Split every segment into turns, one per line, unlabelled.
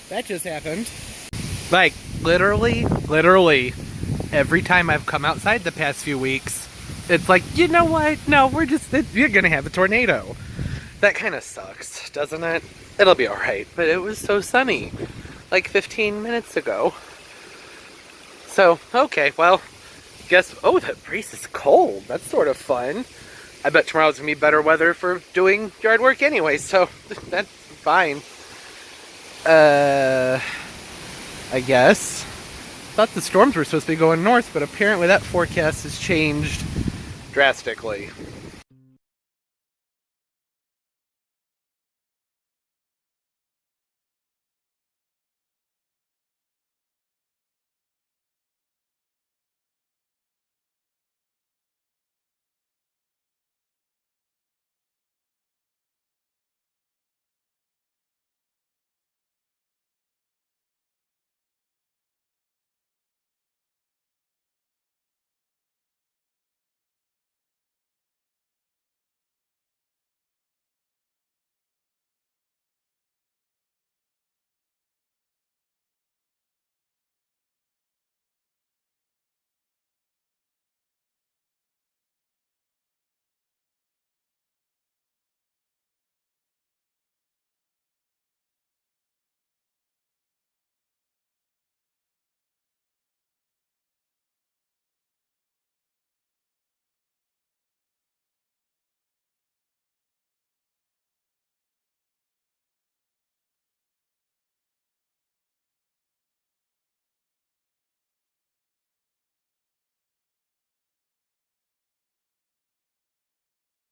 That just happened. Like, literally, every time I've come outside the past few weeks, it's like, you know what? No, you're gonna have a tornado. That kind of sucks, doesn't it? It'll be alright. But it was so sunny, like 15 minutes ago. So, okay, well, oh, that brace is cold. That's sort of fun. I bet tomorrow's gonna be better weather for doing yard work anyway, so that's fine. I guess. Thought the storms were supposed to be going north, but apparently that forecast has changed drastically.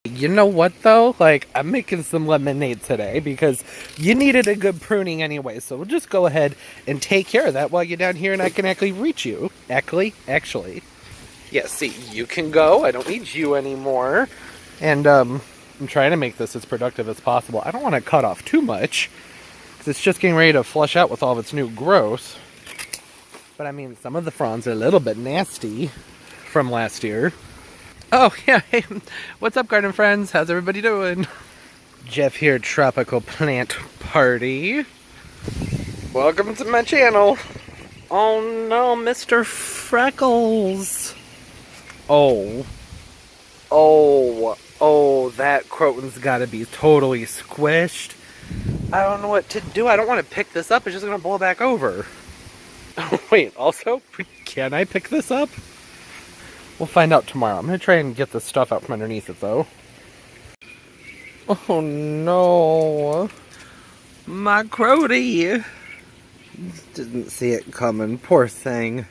You know what though? Like, I'm making some lemonade today because you needed a good pruning anyway. So we'll just go ahead and take care of that while you're down here and I can actually reach you. Actually. Yeah, see, you can go. I don't need you anymore. And I'm trying to make this as productive as possible. I don't want to cut off too much because it's just getting ready to flush out with all of its new growth. But I mean, some of the fronds are a little bit nasty from last year. Oh, yeah, hey, what's up, garden friends? How's everybody doing? Jeff here, Tropical Plant Party. Welcome to my channel. Oh no, Mr. Freckles. Oh, that croton's gotta be totally squished. I don't know what to do. I don't want to pick this up. It's just gonna blow back over. Oh, wait, also, can I pick this up? We'll find out tomorrow. I'm going to try and get the stuff out from underneath it, though. Oh, no. My Crody. Didn't see it coming. Poor thing.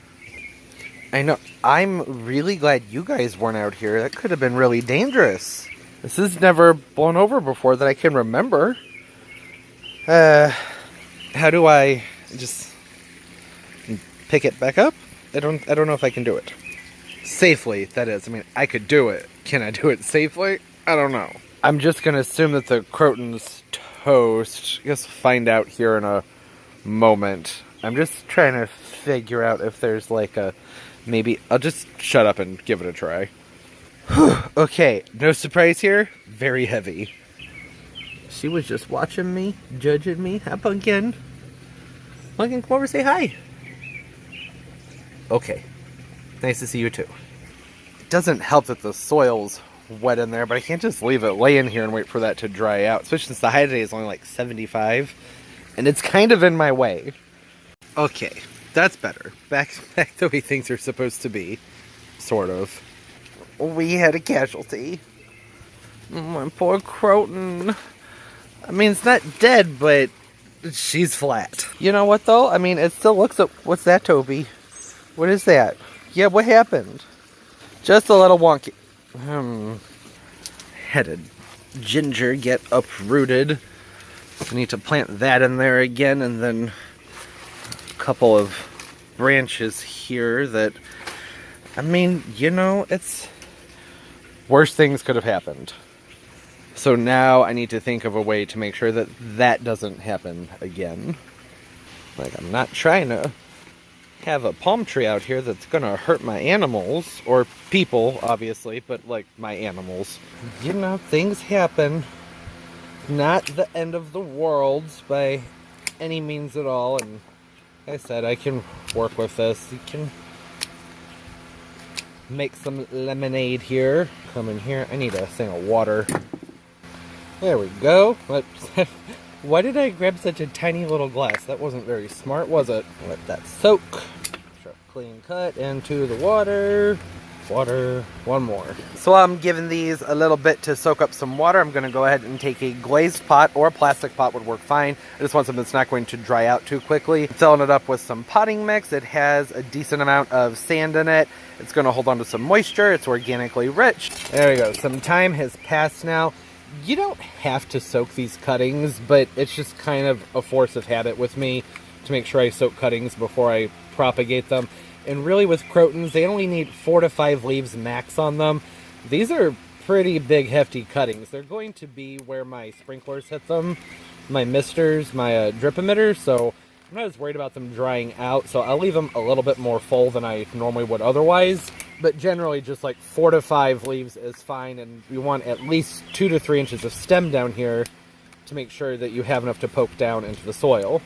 I know. I'm really glad you guys weren't out here. That could have been really dangerous. This has never blown over before that I can remember. How do I just pick it back up? I don't know if I can do it. Safely, that is. I mean, I could do it. Can I do it safely? I don't know. I'm just going to assume that the croton's toast. I guess we'll find out here in a moment. I'm just trying to figure out if there's like a... Maybe... I'll just shut up and give it a try. Okay, no surprise here. Very heavy. She was just watching me, judging me. Hi, Pumpkin. Pumpkin, come over and say hi. Okay. Nice to see you too. It doesn't help that the soil's wet in there, but I can't just leave it lay in here and wait for that to dry out, especially since the high today is only like 75, and it's kind of in my way. Okay, that's better. Back the way things are supposed to be, sort of. We had a casualty. My poor croton. I mean, it's not dead, but she's flat. You know what though? I mean, it still looks up. What's that, Toby? What is that? Yeah, what happened? Just a little wonky. Had a ginger get uprooted. I need to plant that in there again, and then a couple of branches here that, I mean, you know, it's... Worse things could have happened. So now I need to think of a way to make sure that that doesn't happen again. Like, I'm not trying to have a palm tree out here that's gonna hurt my animals, or people, obviously, but like my animals. You know, things happen. Not the end of the world by any means at all. And like I said, I can work with this. You can make some lemonade here. Come in here. I need a thing of water. There we go. Why did I grab such a tiny little glass? That wasn't very smart, was it? Let that soak. Sharp, clean cut into the water. Water. One more. So while I'm giving these a little bit to soak up some water, I'm going to go ahead and take a glazed pot, or a plastic pot would work fine. I just want something that's not going to dry out too quickly. Filling it up with some potting mix. It has a decent amount of sand in it. It's going to hold on to some moisture. It's organically rich. There we go. Some time has passed now. You don't have to soak these cuttings, but it's just kind of a force of habit with me to make sure I soak cuttings before I propagate them. And really with crotons, they only need 4 to 5 leaves max on them. These are pretty big, hefty cuttings. They're going to be where my sprinklers hit them, my misters, my drip emitters, so I'm not as worried about them drying out. So I'll leave them a little bit more full than I normally would otherwise. But generally, just like 4 to 5 leaves is fine, and you want at least 2 to 3 inches of stem down here to make sure that you have enough to poke down into the soil.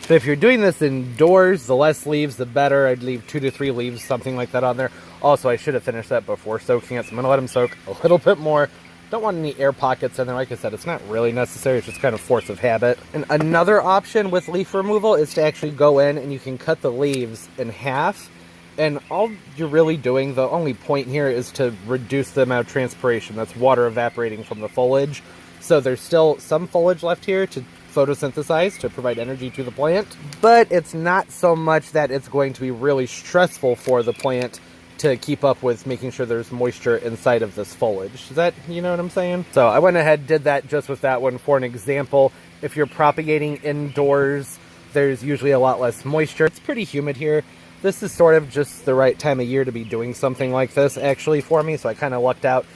So if you're doing this indoors, the less leaves, the better. I'd leave 2 to 3 leaves, something like that on there. Also, I should have finished that before soaking it, so I'm going to let them soak a little bit more. Don't want any air pockets in there. Like I said, it's not really necessary. It's just kind of force of habit. And another option with leaf removal is to actually go in and you can cut the leaves in half. And all you're really doing, the only point here is to reduce the amount of transpiration. That's water evaporating from the foliage. So there's still some foliage left here to photosynthesize to provide energy to the plant. But it's not so much that it's going to be really stressful for the plant to keep up with making sure there's moisture inside of this foliage. Is that, you know what I'm saying? So I went ahead and did that just with that one for an example. If you're propagating indoors, there's usually a lot less moisture. It's pretty humid here. This is sort of just the right time of year to be doing something like this actually for me, so I kind of lucked out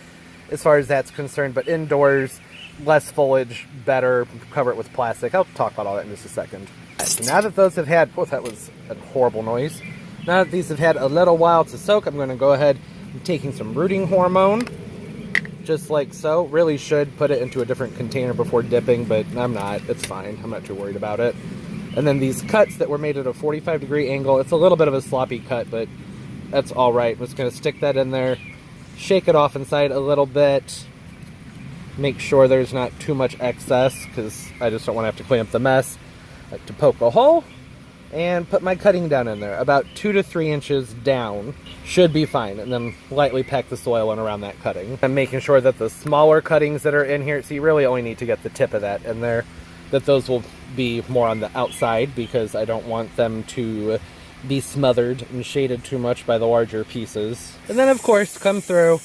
as far as that's concerned. But indoors, less foliage, better. Cover it with plastic. I'll talk about all that in just a second. So now that those have had, oh, that was a horrible noise. Now that these have had a little while to soak, I'm going to go ahead and taking some rooting hormone, just like so. Really should put it into a different container before dipping, but I'm not. It's fine. I'm not too worried about it. And then these cuts that were made at a 45-degree angle, it's a little bit of a sloppy cut, but that's all right. I'm just going to stick that in there, shake it off inside a little bit, make sure there's not too much excess, because I just don't want to have to clean up the mess. I like to poke a hole and put my cutting down in there. About 2 to 3 inches down should be fine. And then lightly pack the soil in around that cutting. I'm making sure that the smaller cuttings that are in here, so you really only need to get the tip of that in there, that those will be more on the outside because I don't want them to be smothered and shaded too much by the larger pieces. And then of course come through,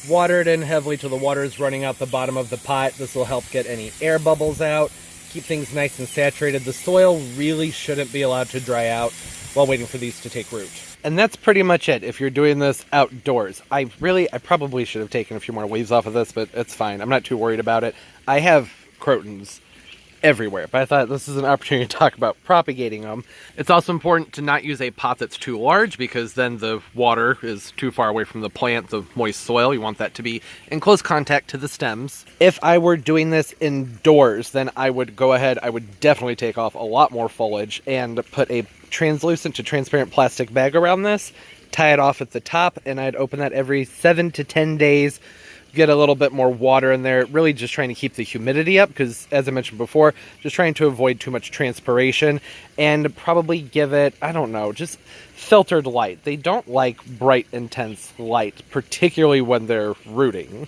water it in heavily till the water is running out the bottom of the pot. This will help get any air bubbles out, keep things nice and saturated. The soil really shouldn't be allowed to dry out while waiting for these to take root. And that's pretty much it if you're doing this outdoors. I probably should have taken a few more leaves off of this, but it's fine. I'm not too worried about it. I have crotons everywhere, but I thought this is an opportunity to talk about propagating them. It's also important to not use a pot that's too large because then the water is too far away from the plant, the moist soil. You want that to be in close contact to the stems. If I were doing this indoors, then I would go ahead, I would definitely take off a lot more foliage and put a translucent to transparent plastic bag around this, tie it off at the top, and I'd open that every 7 to 10 days, get a little bit more water in there, really just trying to keep the humidity up because, as I mentioned before, just trying to avoid too much transpiration, and probably give it, I don't know, just filtered light. They don't like bright, intense light, particularly when they're rooting.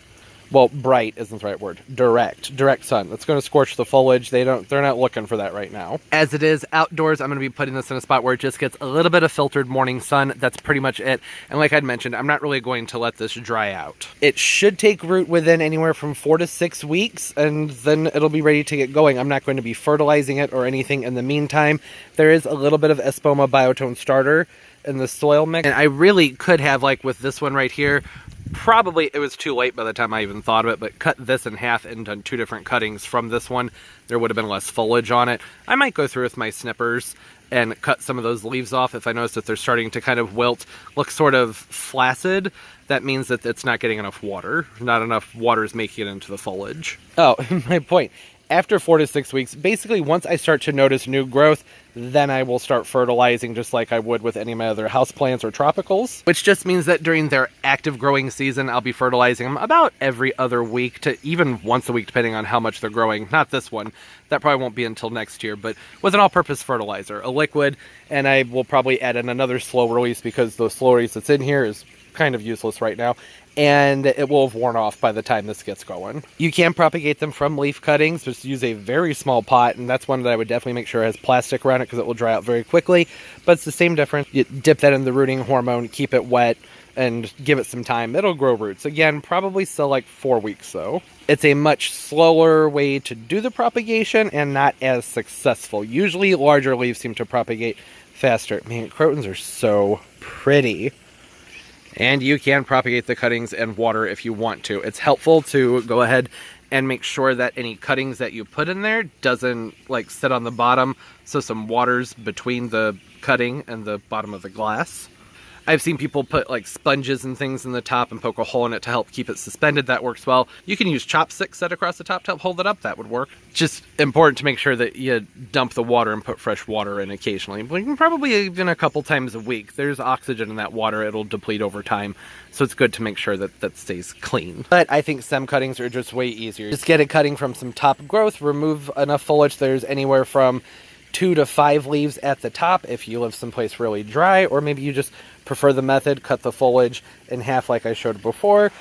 Well, bright isn't the right word. Direct sun. That's going to scorch the foliage. They're not looking for that right now. As it is outdoors, I'm going to be putting this in a spot where it just gets a little bit of filtered morning sun. That's pretty much it. And like I'd mentioned, I'm not really going to let this dry out. It should take root within anywhere from 4 to 6 weeks, and then it'll be ready to get going. I'm not going to be fertilizing it or anything in the meantime. There is a little bit of Espoma Biotone starter in the soil mix, and I really could have, like with this one right here, probably it was too late by the time I even thought of it, but cut this in half and done 2 different cuttings from this one. There would have been less foliage on it. I might go through with my snippers and cut some of those leaves off if I notice that they're starting to kind of wilt, look sort of flaccid. That means that it's not getting enough water. Not enough water is making it into the foliage. Oh, my point. After 4 to 6 weeks, basically once I start to notice new growth, then I will start fertilizing just like I would with any of my other houseplants or tropicals, which just means that during their active growing season, I'll be fertilizing them about every other week to even once a week, depending on how much they're growing. Not this one. That probably won't be until next year, but with an all-purpose fertilizer, a liquid, and I will probably add in another slow release because the slow release that's in here is kind of useless right now, and it will have worn off by the time this gets going. You can propagate them from leaf cuttings, just use a very small pot, and that's one that I would definitely make sure has plastic around it because it will dry out very quickly, but it's the same difference. You dip that in the rooting hormone, keep it wet, and give it some time. It'll grow roots. Again, probably still like 4 weeks though. It's a much slower way to do the propagation and not as successful. Usually larger leaves seem to propagate faster. Man, crotons are so pretty. And you can propagate the cuttings and water if you want to. It's helpful to go ahead and make sure that any cuttings that you put in there doesn't like sit on the bottom, so some water's between the cutting and the bottom of the glass. I've seen people put like sponges and things in the top and poke a hole in it to help keep it suspended. That works well. You can use chopsticks set across the top to help hold it up. That would work. Just important to make sure that you dump the water and put fresh water in occasionally. Probably even a couple times a week. There's oxygen in that water. It'll deplete over time. So it's good to make sure that that stays clean. But I think stem cuttings are just way easier. Just get a cutting from some top growth, remove enough foliage. There's anywhere from 2 to 5 leaves at the top if you live someplace really dry, or maybe you just prefer the method, cut the foliage in half like I showed before.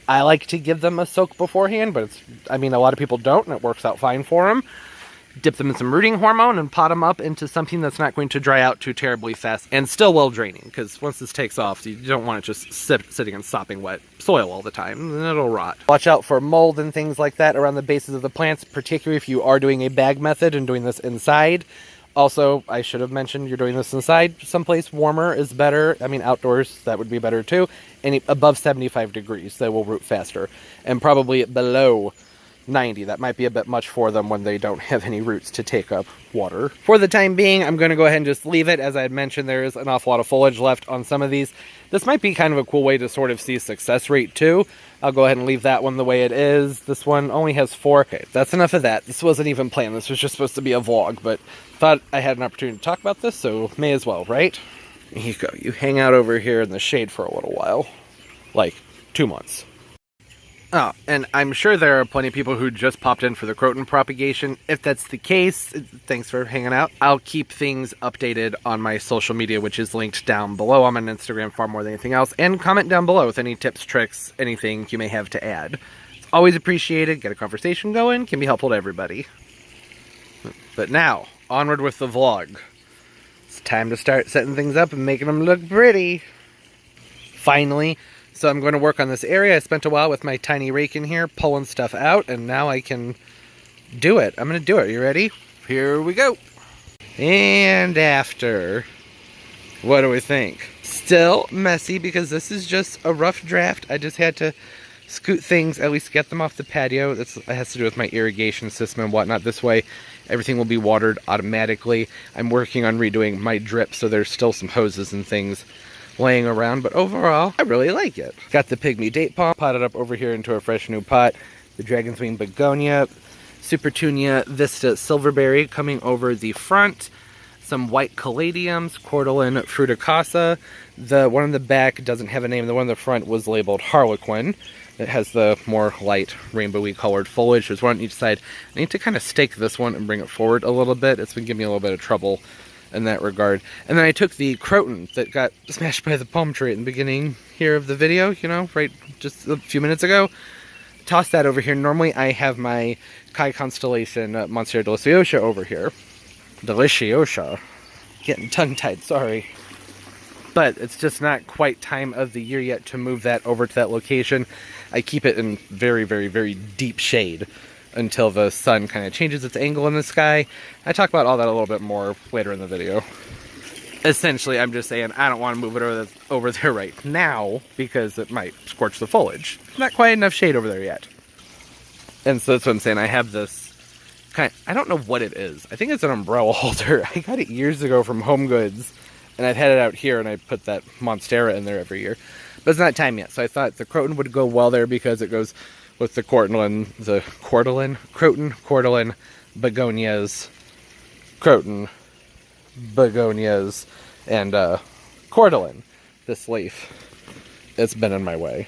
I like to give them a soak beforehand, but a lot of people don't, and it works out fine for them. Dip them in some rooting hormone and pot them up into something that's not going to dry out too terribly fast and still well draining, because once this takes off, you don't want it just sitting in sopping wet soil all the time, and it'll rot. Watch out for mold and things like that around the bases of the plants, particularly if you are doing a bag method and doing this inside. Also, I should have mentioned you're doing this inside. Someplace warmer is better. Outdoors, that would be better too. And above 75 degrees, they will root faster. And probably below 90. That might be a bit much for them when they don't have any roots to take up water. For the time being, I'm going to go ahead and just leave it. As I had mentioned, there is an awful lot of foliage left on some of these. This might be kind of a cool way to sort of see success rate too. I'll go ahead and leave that one the way it is. This one only has 4. Okay, that's enough of that. This wasn't even planned. This was just supposed to be a vlog, but thought I had an opportunity to talk about this, so may as well, right? Here you go. You hang out over here in the shade for a little while. Like 2 months. Oh, and I'm sure there are plenty of people who just popped in for the croton propagation. If that's the case, thanks for hanging out. I'll keep things updated on my social media, which is linked down below. I'm on Instagram far more than anything else. And comment down below with any tips, tricks, anything you may have to add. It's always appreciated. Get a conversation going. Can be helpful to everybody. But now, onward with the vlog. It's time to start setting things up and making them look pretty. Finally. So I'm going to work on this area. I spent a while with my tiny rake in here, pulling stuff out, and now I can do it. I'm going to do it. You ready? Here we go. And after. What do we think? Still messy because this is just a rough draft. I just had to scoot things, at least get them off the patio. That has to do with my irrigation system and whatnot. This way, everything will be watered automatically. I'm working on redoing my drip, so there's still some hoses and things laying around, but overall, I really like it. Got the Pygmy Date Palm potted up over here into a fresh new pot. The Dragon's Wing Begonia, Supertunia Vista Silverberry coming over the front. Some white caladiums, Cordylan Frutacasa. The one in the back doesn't have a name. The one in the front was labeled Harlequin. It has the more light rainbowy colored foliage. There's one on each side. I need to kind of stake this one and bring it forward a little bit. It's been giving me a little bit of trouble in that regard. And then I took the croton that got smashed by the palm tree at the beginning here of the video, right just a few minutes ago. Tossed that over here. Normally I have my Kai Constellation Monstera Deliciosa over here. Deliciosa. Getting tongue-tied, sorry. But it's just not quite time of the year yet to move that over to that location. I keep it in very, very, very deep shade until the sun kind of changes its angle in the sky. I talk about all that a little bit more later in the video. Essentially, I'm just saying I don't want to move it over there right now because it might scorch the foliage. Not quite enough shade over there yet. And so that's what I'm saying. I have this I don't know what it is. I think it's an umbrella holder. I got it years ago from Home Goods, and I've had it out here, and I put that Monstera in there every year. But it's not time yet, so I thought the croton would go well there because it goes with the Croton, begonias, Croton, begonias, and Cordylan. This leaf, it's been in my way.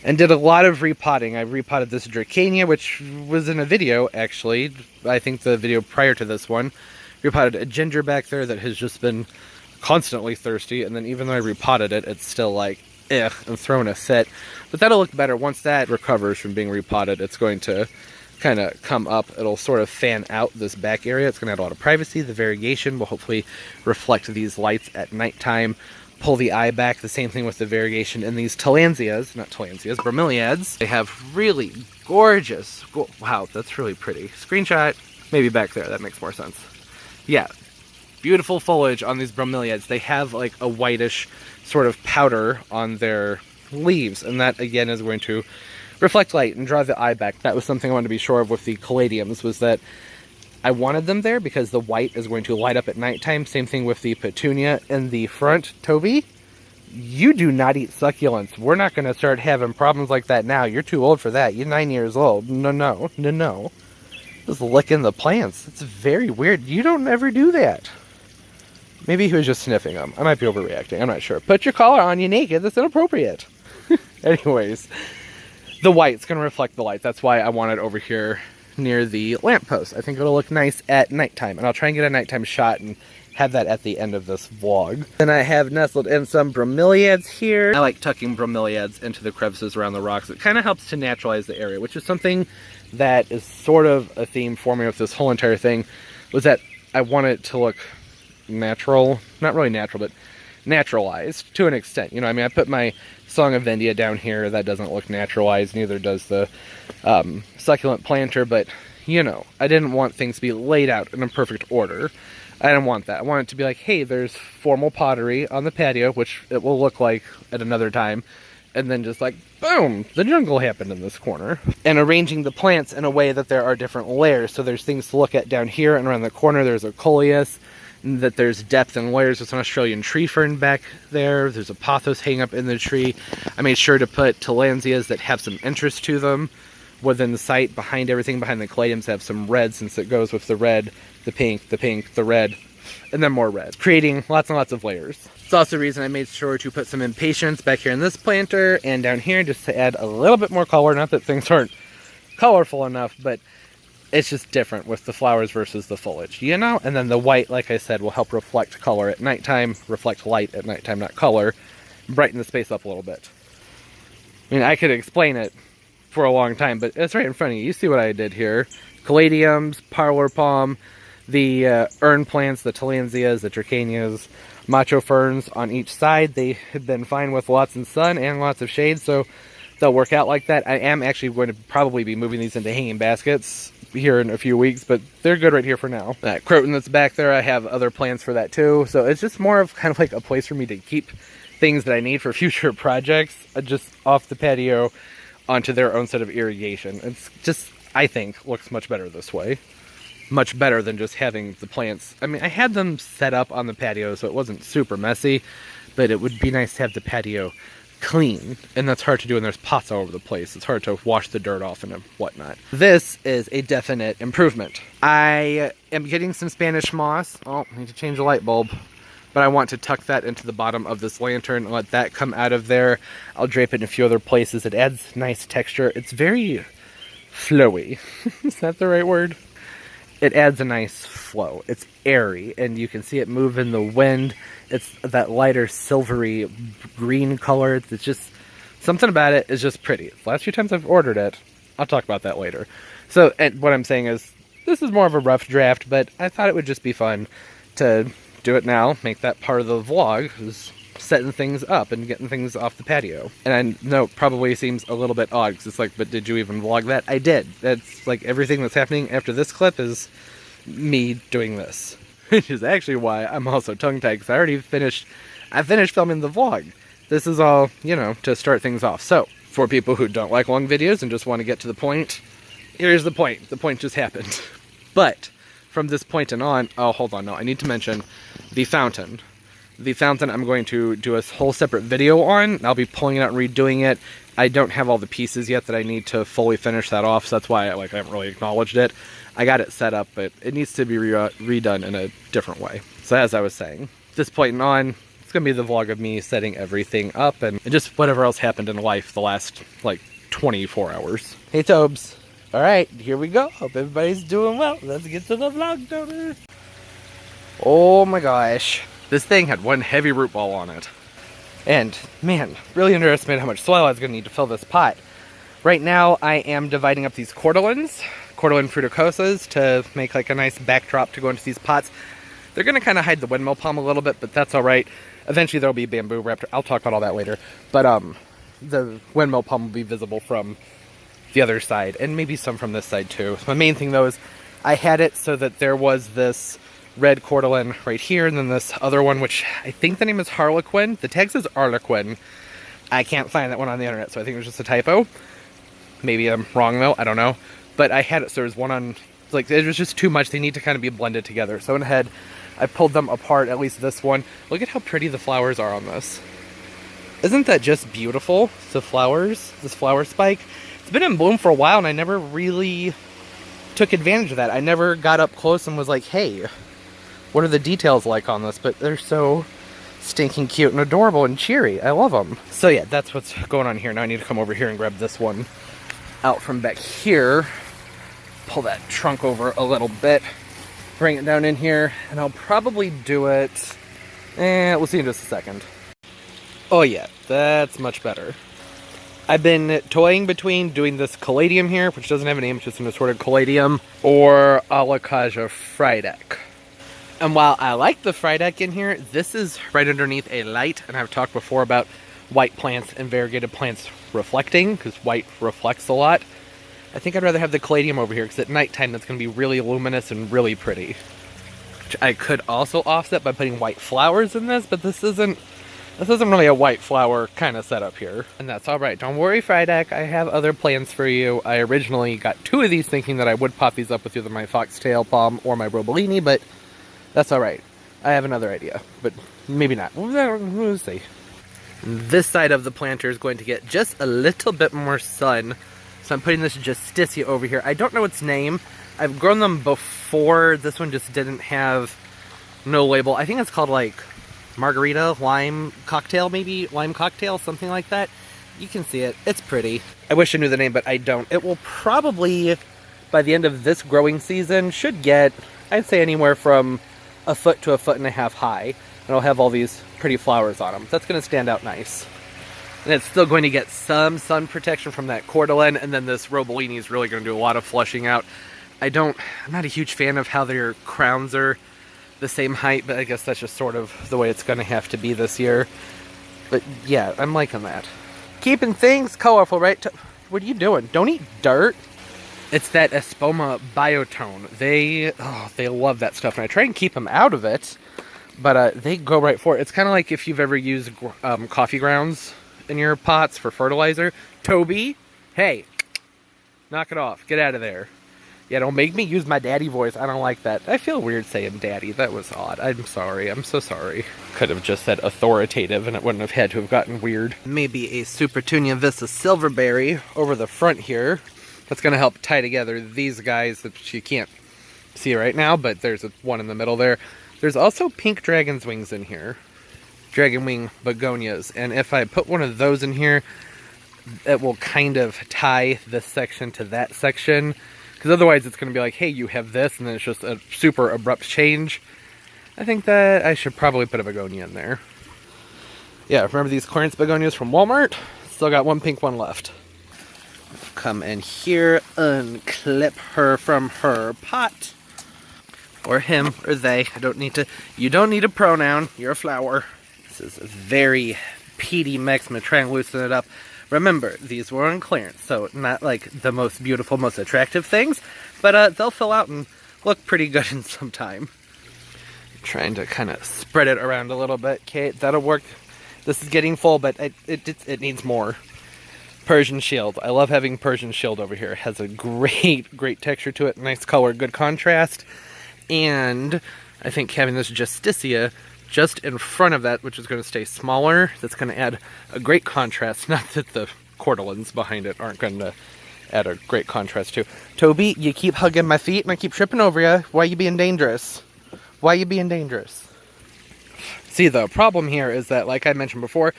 And did a lot of repotting. I repotted this Dracania, which was in a video, actually. I think the video prior to this one. Repotted a ginger back there that has just been constantly thirsty. And then even though I repotted it, it's still like, and throwing a fit. But that'll look better. Once that recovers from being repotted, it's going to kind of come up. It'll sort of fan out this back area. It's going to add a lot of privacy. The variegation will hopefully reflect these lights at nighttime. Pull the eye back. The same thing with the variegation in these bromeliads. They have really gorgeous, wow, that's really pretty. Screenshot, maybe back there, that makes more sense. Yeah, beautiful foliage on these bromeliads. They have like a whitish sort of powder on their leaves, and that again is going to reflect light and draw the eye back. That was something I wanted to be sure of with the caladiums, was that I wanted them there because the white is going to light up at nighttime. Same thing with the petunia in the front. Toby, you do not eat succulents. We're not going to start having problems like that now. You're too old for that. You're 9 years old. No. Just licking the plants. It's very weird. You don't ever do that. Maybe he was just sniffing them. I might be overreacting. I'm not sure. Put your collar on, you naked. That's inappropriate. Anyways, the white's going to reflect the light. That's why I want it over here near the lamppost. I think it'll look nice at nighttime, and I'll try and get a nighttime shot and have that at the end of this vlog. Then I have nestled in some bromeliads here. I like tucking bromeliads into the crevices around the rocks. It kind of helps to naturalize the area, which is something that is sort of a theme for me with this whole entire thing, was that I want it to look natural. Not really natural, but naturalized to an extent. You know, I mean, I put my Song of India down here. That doesn't look naturalized, neither does the succulent planter, but you know, I didn't want things to be laid out in a perfect order. I didn't want that. I want it to be like, hey, there's formal pottery on the patio, which it will look like at another time, and then just like, boom, the jungle happened in this corner. And arranging the plants in a way that there are different layers, so there's things to look at down here, and around the corner there's a coleus, that there's depth and layers. There's an Australian tree fern back there. There's a pothos hang up in the tree. I made sure to put tillandsias that have some interest to them within the site. Behind everything, behind the caladiums, have some red, since it goes with the red, the pink, the red, and then more red, creating lots and lots of layers. It's also the reason I made sure to put some impatiens back here in this planter and down here, just to add a little bit more color. Not that things aren't colorful enough, but it's just different with the flowers versus the foliage, you know? And then the white, like I said, will help reflect color at nighttime, reflect light at nighttime, not color, brighten the space up a little bit. I mean, I could explain it for a long time, but it's right in front of you. You see what I did here. Caladiums, parlor palm, the urn plants, the tillandsias, the dracanias, macho ferns on each side. They have been fine with lots of sun and lots of shade, so they'll work out like that. I am actually going to probably be moving these into hanging baskets here in a few weeks, but they're good right here for now. That croton that's back there, I have other plans for that too, so it's just more of kind of like a place for me to keep things that I need for future projects just off the patio onto their own set of irrigation. It's just, I think, looks much better this way. Much better than just having the plants. I mean, I had them set up on the patio so it wasn't super messy, but it would be nice to have the patio clean, and that's hard to do when there's pots all over the place. It's hard to wash the dirt off and whatnot. This is a definite improvement. I am getting some Spanish moss. Oh, I need to change the light bulb. But I want to tuck that into the bottom of this lantern and let that come out of there. I'll drape it in a few other places. It adds nice texture. It's very flowy. Is that the right word? It adds a nice flow. It's airy, and you can see it move in the wind. It's that lighter silvery green color. It's just, something about it is just pretty. The last few times I've ordered it, I'll talk about that later. So, and what I'm saying is, this is more of a rough draft, but I thought it would just be fun to do it now, make that part of the vlog, is setting things up and getting things off the patio. And I know it probably seems a little bit odd, because it's like, but did you even vlog that? I did. That's like everything that's happening after this clip is me doing this. Which is actually why I'm also tongue-tied, because I finished filming the vlog. This is all, you know, to start things off. So, for people who don't like long videos and just want to get to the point, here's the point. The point just happened. But from this point and on, oh, hold on, no, I need to mention the fountain. The fountain I'm going to do a whole separate video on. I'll be pulling it out and redoing it, I don't have all the pieces yet that I need to fully finish that off, so that's why I haven't really acknowledged it. I got it set up, but it needs to be redone in a different way. So as I was saying, at this point on, it's going to be the vlog of me setting everything up and just whatever else happened in life the last, 24 hours. Hey, Tobes. All right, here we go. Hope everybody's doing well. Let's get to the vlog, Tobes. Oh my gosh. This thing had one heavy root ball on it. And, man, really underestimated how much soil I was going to need to fill this pot. Right now, I am dividing up these cordylan fruticosas to make a nice backdrop to go into these pots. They're going to kind of hide the windmill palm a little bit, but that's all right. Eventually, there'll be bamboo wrapped. I'll talk about all that later. But the windmill palm will be visible from the other side, and maybe some from this side too. The main thing, though, is I had it so that there was this red cordylan right here, and then this other one, which I think the name is Harlequin. The tag says Arlequin. I can't find that one on the internet, so I think it was just a typo. Maybe I'm wrong, though. I don't know. But I had it, so there was one on, it was just too much. They need to kind of be blended together. So I went ahead, I pulled them apart, at least this one. Look at how pretty the flowers are on this. Isn't that just beautiful? The flowers, this flower spike. It's been in bloom for a while, and I never really took advantage of that. I never got up close and was like, hey, what are the details like on this? But they're so stinking cute and adorable and cheery. I love them. So yeah, that's what's going on here. Now I need to come over here and grab this one out from back here. Pull that trunk over a little bit. Bring it down in here. And I'll probably do it... we'll see in just a second. Oh yeah, that's much better. I've been toying between doing this caladium here, which doesn't have a name, it's just an assorted caladium, or Alocasia Frydek. And while I like the Frydek in here, this is right underneath a light, and I've talked before about white plants and variegated plants reflecting, because white reflects a lot. I think I'd rather have the caladium over here, because at nighttime that's going to be really luminous and really pretty. Which I could also offset by putting white flowers in this, but this isn't really a white flower kind of setup here. And that's alright. Don't worry, Frydek. I have other plans for you. I originally got 2 of these thinking that I would pop these up with either my foxtail palm or my Robellini, but that's alright. I have another idea, but maybe not. We'll see. This side of the planter is going to get just a little bit more sun. So I'm putting this Justicia over here. I don't know its name. I've grown them before. This one just didn't have no label. I think it's called margarita lime cocktail, maybe lime cocktail, something like that. You can see it. It's pretty. I wish I knew the name, but I don't. It will probably, by the end of this growing season, should get, I'd say, anywhere from a foot to a foot and a half high. And it'll have all these pretty flowers on them. That's going to stand out nice. And it's still going to get some sun protection from that cordylan, and then this Robellini is really going to do a lot of flushing out. I'm not a huge fan of how their crowns are the same height, but I guess that's just sort of the way it's going to have to be this year. But yeah, I'm liking that. Keeping things colorful, right? What are you doing? Don't eat dirt. It's that Espoma Biotone. They love that stuff, and I try and keep them out of it, but they go right for it. It's kind of like if you've ever used coffee grounds in your pots for fertilizer. Toby, hey, knock it off. Get out of there. Yeah, don't make me use my daddy voice. I don't like that. I feel weird saying daddy. That was odd. I'm sorry. I'm so sorry. Could have just said authoritative and it wouldn't have had to have gotten weird. Maybe a Supertunia Vista Silverberry over the front here. That's going to help tie together these guys that you can't see right now, but there's one in the middle there. There's also pink dragon's wings in here. Dragon wing begonias. And if I put one of those in here, it will kind of tie this section to that section. Because otherwise it's going to be like, hey, you have this, and then it's just a super abrupt change. I think that I should probably put a begonia in there. Yeah, remember these clearance begonias from Walmart? Still got one pink one left. Come in here, unclip her from her pot. Or him, or they. You don't need a pronoun. You're a flower. This is a very peaty mix. I'm going to try and loosen it up. Remember, these were on clearance, so not like the most beautiful, most attractive things, but they'll fill out and look pretty good in some time. Trying to kind of spread it around a little bit, Kate. That'll work. This is getting full, but it needs more. Persian Shield. I love having Persian Shield over here. It has a great texture to it, nice color, good contrast, and I think having this Justicia just in front of that, which is going to stay smaller, that's going to add a great contrast. Not that the cordylons behind it aren't going to add a great contrast to. Toby, you keep hugging my feet and I keep tripping over you. Why you being dangerous? Why you being dangerous? See, the problem here is that, like I mentioned before,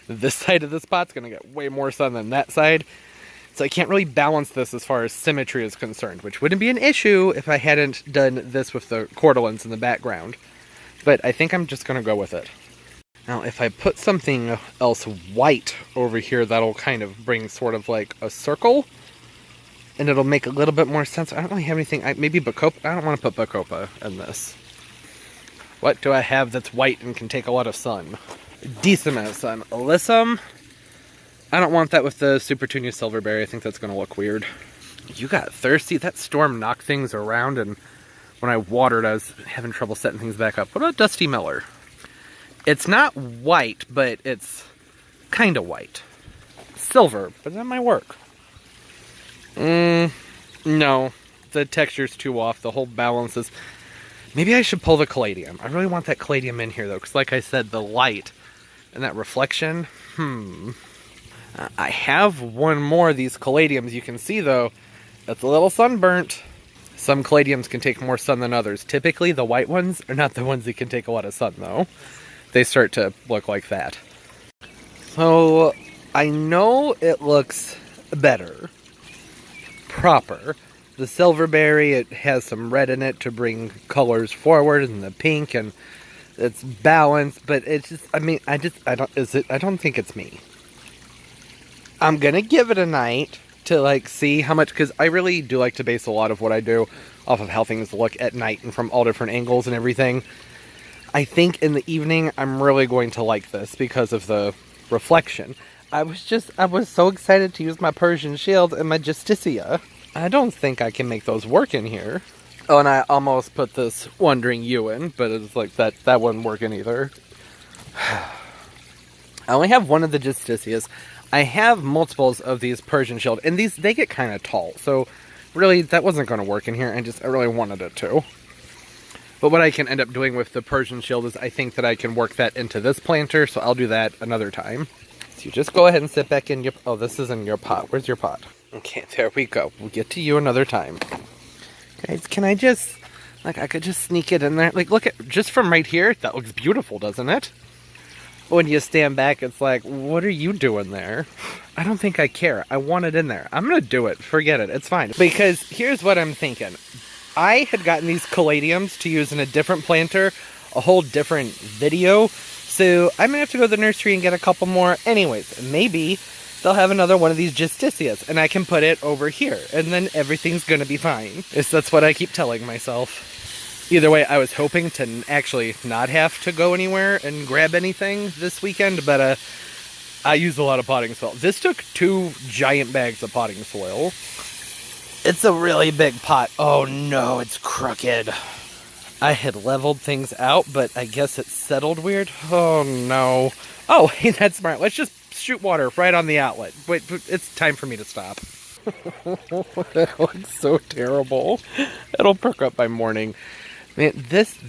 this side of the spot's going to get way more sun than that side. So I can't really balance this as far as symmetry is concerned, which wouldn't be an issue if I hadn't done this with the cordylons in the background. But I think I'm just going to go with it. Now, if I put something else white over here, that'll kind of bring sort of like a circle. And it'll make a little bit more sense. I don't really have anything. Maybe Bacopa. I don't want to put Bacopa in this. What do I have that's white and can take a lot of sun? A decent amount of sun. Alyssum. I don't want that with the Supertunia Silverberry. I think that's going to look weird. You got thirsty. That storm knocked things around, and when I watered, I was having trouble setting things back up. What about Dusty Miller? It's not white, but it's kind of white. Silver, but that might work. No. The texture's too off. The whole balance is... Maybe I should pull the Caladium. I really want that Caladium in here, though, because like I said, the light and that reflection... I have one more of these Caladiums. You can see, though, it's a little sunburnt. Some Caladiums can take more sun than others. Typically, the white ones are not the ones that can take a lot of sun, though. They start to look like that. So, I know it looks better. Proper. The Silverberry, it has some red in it to bring colors forward, and the pink, and it's balanced, but it's just, I don't think it's me. I'm gonna give it a night to like see how much, because I really do like to base a lot of what I do off of how things look at night and from all different angles and everything. I think in the evening I'm really going to like this because of the reflection. I was so excited to use my Persian Shield and my Justicia. I don't think I can make those work in here. Oh, and I almost put this Wandering Ewe in, but it's like that wouldn't work in either. I only have one of the Justicias. I have multiples of these Persian Shield, and they get kind of tall, so really that wasn't going to work in here. I really wanted it to. But what I can end up doing with the Persian Shield is I think that I can work that into this planter, so I'll do that another time. So you just go ahead and sit back in your... Oh, this is in your pot. Where's your pot? Okay, there we go. We'll get to you another time. Guys, can I just... Like, I could just sneak it in there. Like, look at... Just from right here, that looks beautiful, doesn't it? When you stand back, it's like, what are you doing there? I don't think I care. I want it in there. I'm going to do it. Forget it. It's fine. Because here's what I'm thinking. I had gotten these Caladiums to use in a different planter, a whole different video. So I'm going to have to go to the nursery and get a couple more. Anyways, maybe they'll have another one of these Justicias, and I can put it over here. And then everything's going to be fine. That's what I keep telling myself. Either way, I was hoping to actually not have to go anywhere and grab anything this weekend, but I used a lot of potting soil. This took 2 giant bags of potting soil. It's a really big pot. Oh no, it's crooked. I had leveled things out, but I guess it settled weird. Oh no. Oh, hey, that's smart. Let's just shoot water right on the outlet. Wait, it's time for me to stop. That looks so terrible. It'll perk up by morning. Man,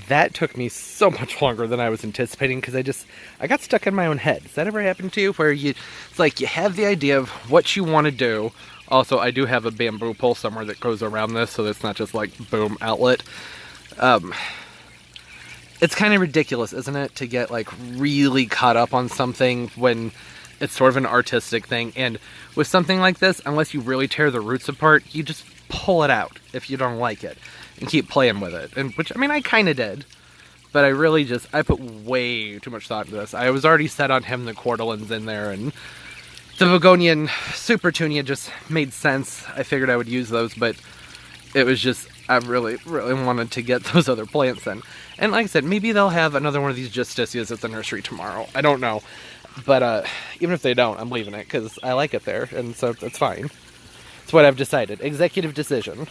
that took me so much longer than I was anticipating because I got stuck in my own head. Does that ever happen to you where it's like you have the idea of what you want to do. Also, I do have a bamboo pole somewhere that goes around this, so it's not just like boom outlet. It's kind of ridiculous, isn't it, to get like really caught up on something when it's sort of an artistic thing. And with something like this, unless you really tear the roots apart, you just pull it out if you don't like it and keep playing with it. And which, I mean, I kind of did, but I put way too much thought into this. I was already set on having the Cordylons in there, and the Begonian Supertunia just made sense. I figured I would use those, but it was just, I really, really wanted to get those other plants in. And like I said, maybe they'll have another one of these Justicias at the nursery tomorrow. I don't know. But even if they don't, I'm leaving it because I like it there, and so it's fine. It's what I've decided. Executive decision.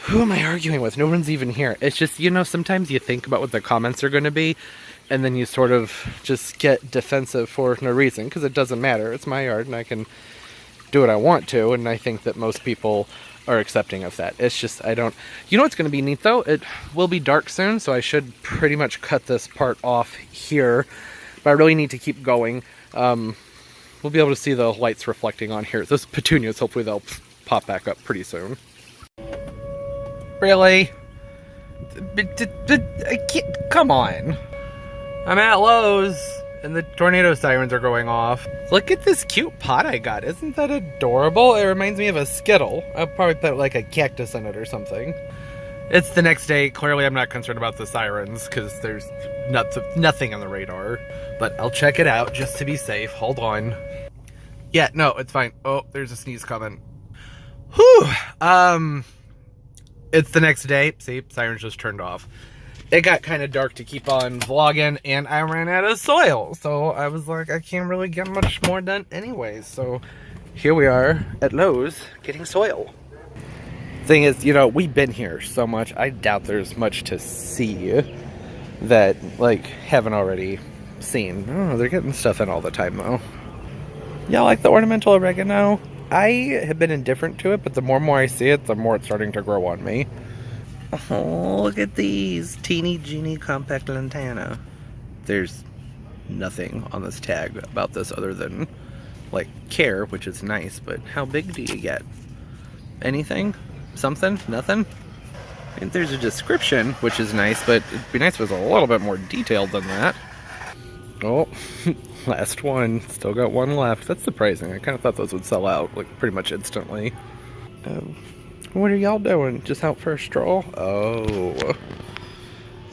Who am I arguing with? No one's even here. It's just, sometimes you think about what the comments are going to be, and then you sort of just get defensive for no reason, because it doesn't matter. It's my yard, and I can do what I want to, and I think that most people are accepting of that. It's just, I don't... You know what's going to be neat, though? It will be dark soon, so I should pretty much cut this part off here, but I really need to keep going. We'll be able to see the lights reflecting on here. Those petunias, hopefully they'll pop back up pretty soon. Really? Come on. I'm at Lowe's and the tornado sirens are going off. Look at this cute pot I got. Isn't that adorable? It reminds me of a Skittle. I'll probably put like a cactus in it or something. It's the next day. Clearly I'm not concerned about the sirens because there's nothing on the radar. But I'll check it out just to be safe. Hold on. Yeah, no, it's fine. Oh, there's a sneeze coming. Whew. It's the next day. See, sirens just turned off. It got kind of dark to keep on vlogging, and I ran out of soil. So I was like, I can't really get much more done anyways. So here we are at Lowe's getting soil. Thing is, you know, we've been here so much. I doubt there's much to see that, like, haven't already seen. Oh, they're getting stuff in all the time, though. Y'all like the ornamental oregano? I have been indifferent to it, but the more and more I see it, the more it's starting to grow on me. Oh, look at these. Teeny Genie Compact Lantana. There's nothing on this tag about this other than, like, care, which is nice, but how big do you get? Anything? Something? Nothing? I mean, there's a description, which is nice, but it'd be nice if it was a little bit more detailed than that. Oh, last one. Still got one left. That's surprising. I kind of thought those would sell out, like, pretty much instantly. What are y'all doing? Just out for a stroll? Oh.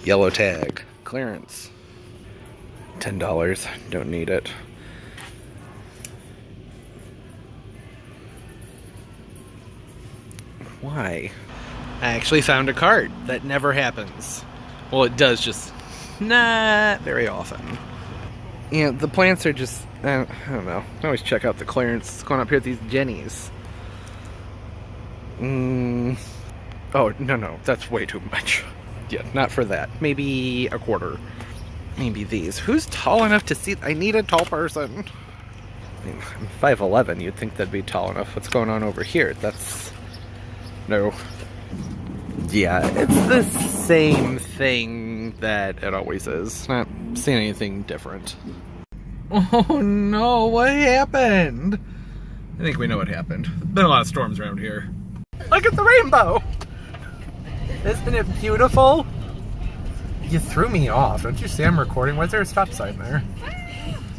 Yellow tag. Clearance. $10. Don't need it. Why? I actually found a card. That never happens. Well, it does, just not very often. You know, the plants are just, I don't know. I always check out the clearance. It's going up here with these Jennies. Oh, no, that's way too much. Yeah, not for that. Maybe a quarter. Maybe these. Who's tall enough to see? I need a tall person. I mean, I'm 5'11". You'd think that'd be tall enough. What's going on over here? That's... No. Yeah, it's the same thing that it always is. Not seeing anything different. Oh no, what happened? I think we know what happened. Been a lot of storms around here. Look at the rainbow! Isn't it beautiful? You threw me off. Don't you see I'm recording? Why is there a stop sign there?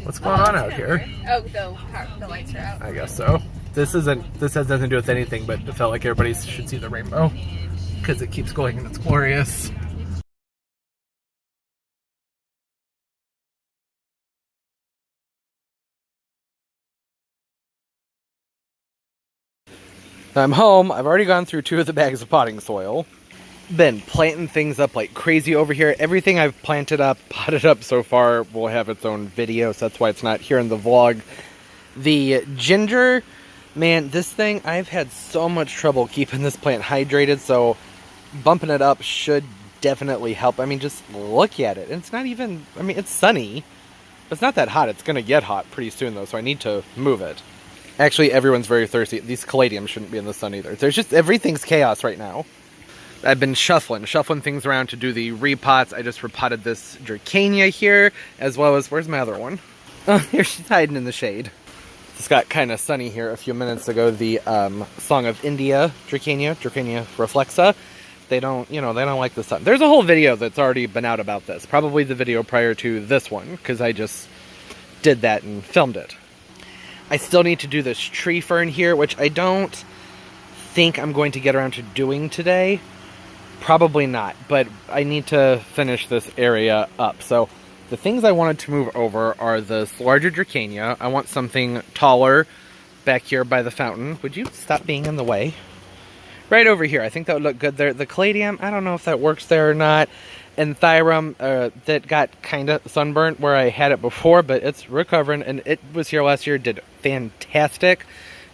What's going on out here?
Oh, the lights are out.
I guess so. This has nothing to do with anything, but it felt like everybody should see the rainbow. Because it keeps going and it's glorious. I'm home. I've already gone through 2 of the bags of potting soil. Been planting things up like crazy over here. Everything I've planted up, potted up so far will have its own video, so that's why it's not here in the vlog. The ginger, man, this thing, I've had so much trouble keeping this plant hydrated, so bumping it up should definitely help. I mean, just look at it. It's not even, I mean, it's sunny, but it's not that hot. It's going to get hot pretty soon, though, so I need to move it. Actually, everyone's very thirsty. These caladiums shouldn't be in the sun either. There's just, everything's chaos right now. I've been shuffling things around to do the repots. I just repotted this Dracania here, as well as, where's my other one? Oh, here she's hiding in the shade. It's got kind of sunny here a few minutes ago. The Song of India Dracania reflexa. They don't like the sun. There's a whole video that's already been out about this. Probably the video prior to this one, because I just did that and filmed it. I still need to do this tree fern here, which I don't think I'm going to get around to doing today. Probably not, but I need to finish this area up. So the things I wanted to move over are this larger Dracania. I want something taller back here by the fountain. Would you stop being in the way? Right over here. I think that would look good there. The caladium, I don't know if that works there or not. And Thyrum, that got kind of sunburnt where I had it before, but it's recovering, and it was here last year, did fantastic.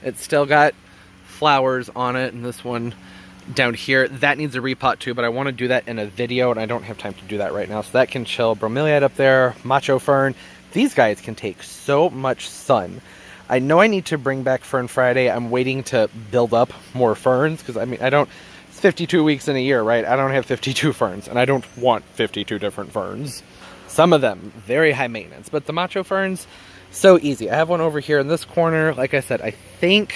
It's still got flowers on it, and this one down here, that needs a repot too, but I want to do that in a video, and I don't have time to do that right now, so that can chill. Bromeliad up there, Macho Fern. These guys can take so much sun. I know I need to bring back Fern Friday. I'm waiting to build up more ferns, because I mean, it's 52 weeks in a year, right? I don't have 52 ferns, and I don't want 52 different ferns. Some of them, very high maintenance, but the Macho Ferns, So easy. I have one over here in this corner. Like I said, I think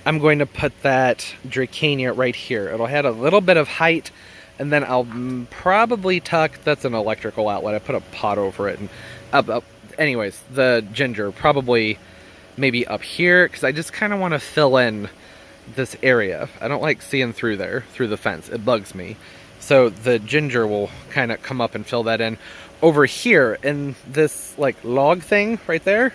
I'm going to put that Dracania right here. It'll have a little bit of height, and then I'll probably tuck, that's an electrical outlet. I put a pot over it. And anyways, the ginger probably maybe up here, because I just kind of want to fill in this area. I don't like seeing through there, through the fence. It bugs me. So the ginger will kind of come up and fill that in. Over here, in this like log thing right there,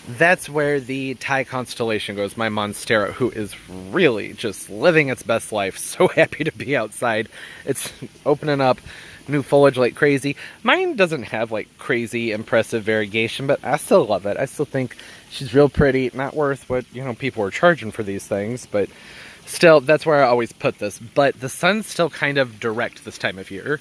that's where the Thai constellation goes, my Monstera, who is really just living its best life. So happy to be outside. It's opening up new foliage like crazy. Mine doesn't have like crazy impressive variegation, but I still love it. I still think she's real pretty. Not worth what, you know, people are charging for these things, but still, that's where I always put this. But the sun's still kind of direct this time of year.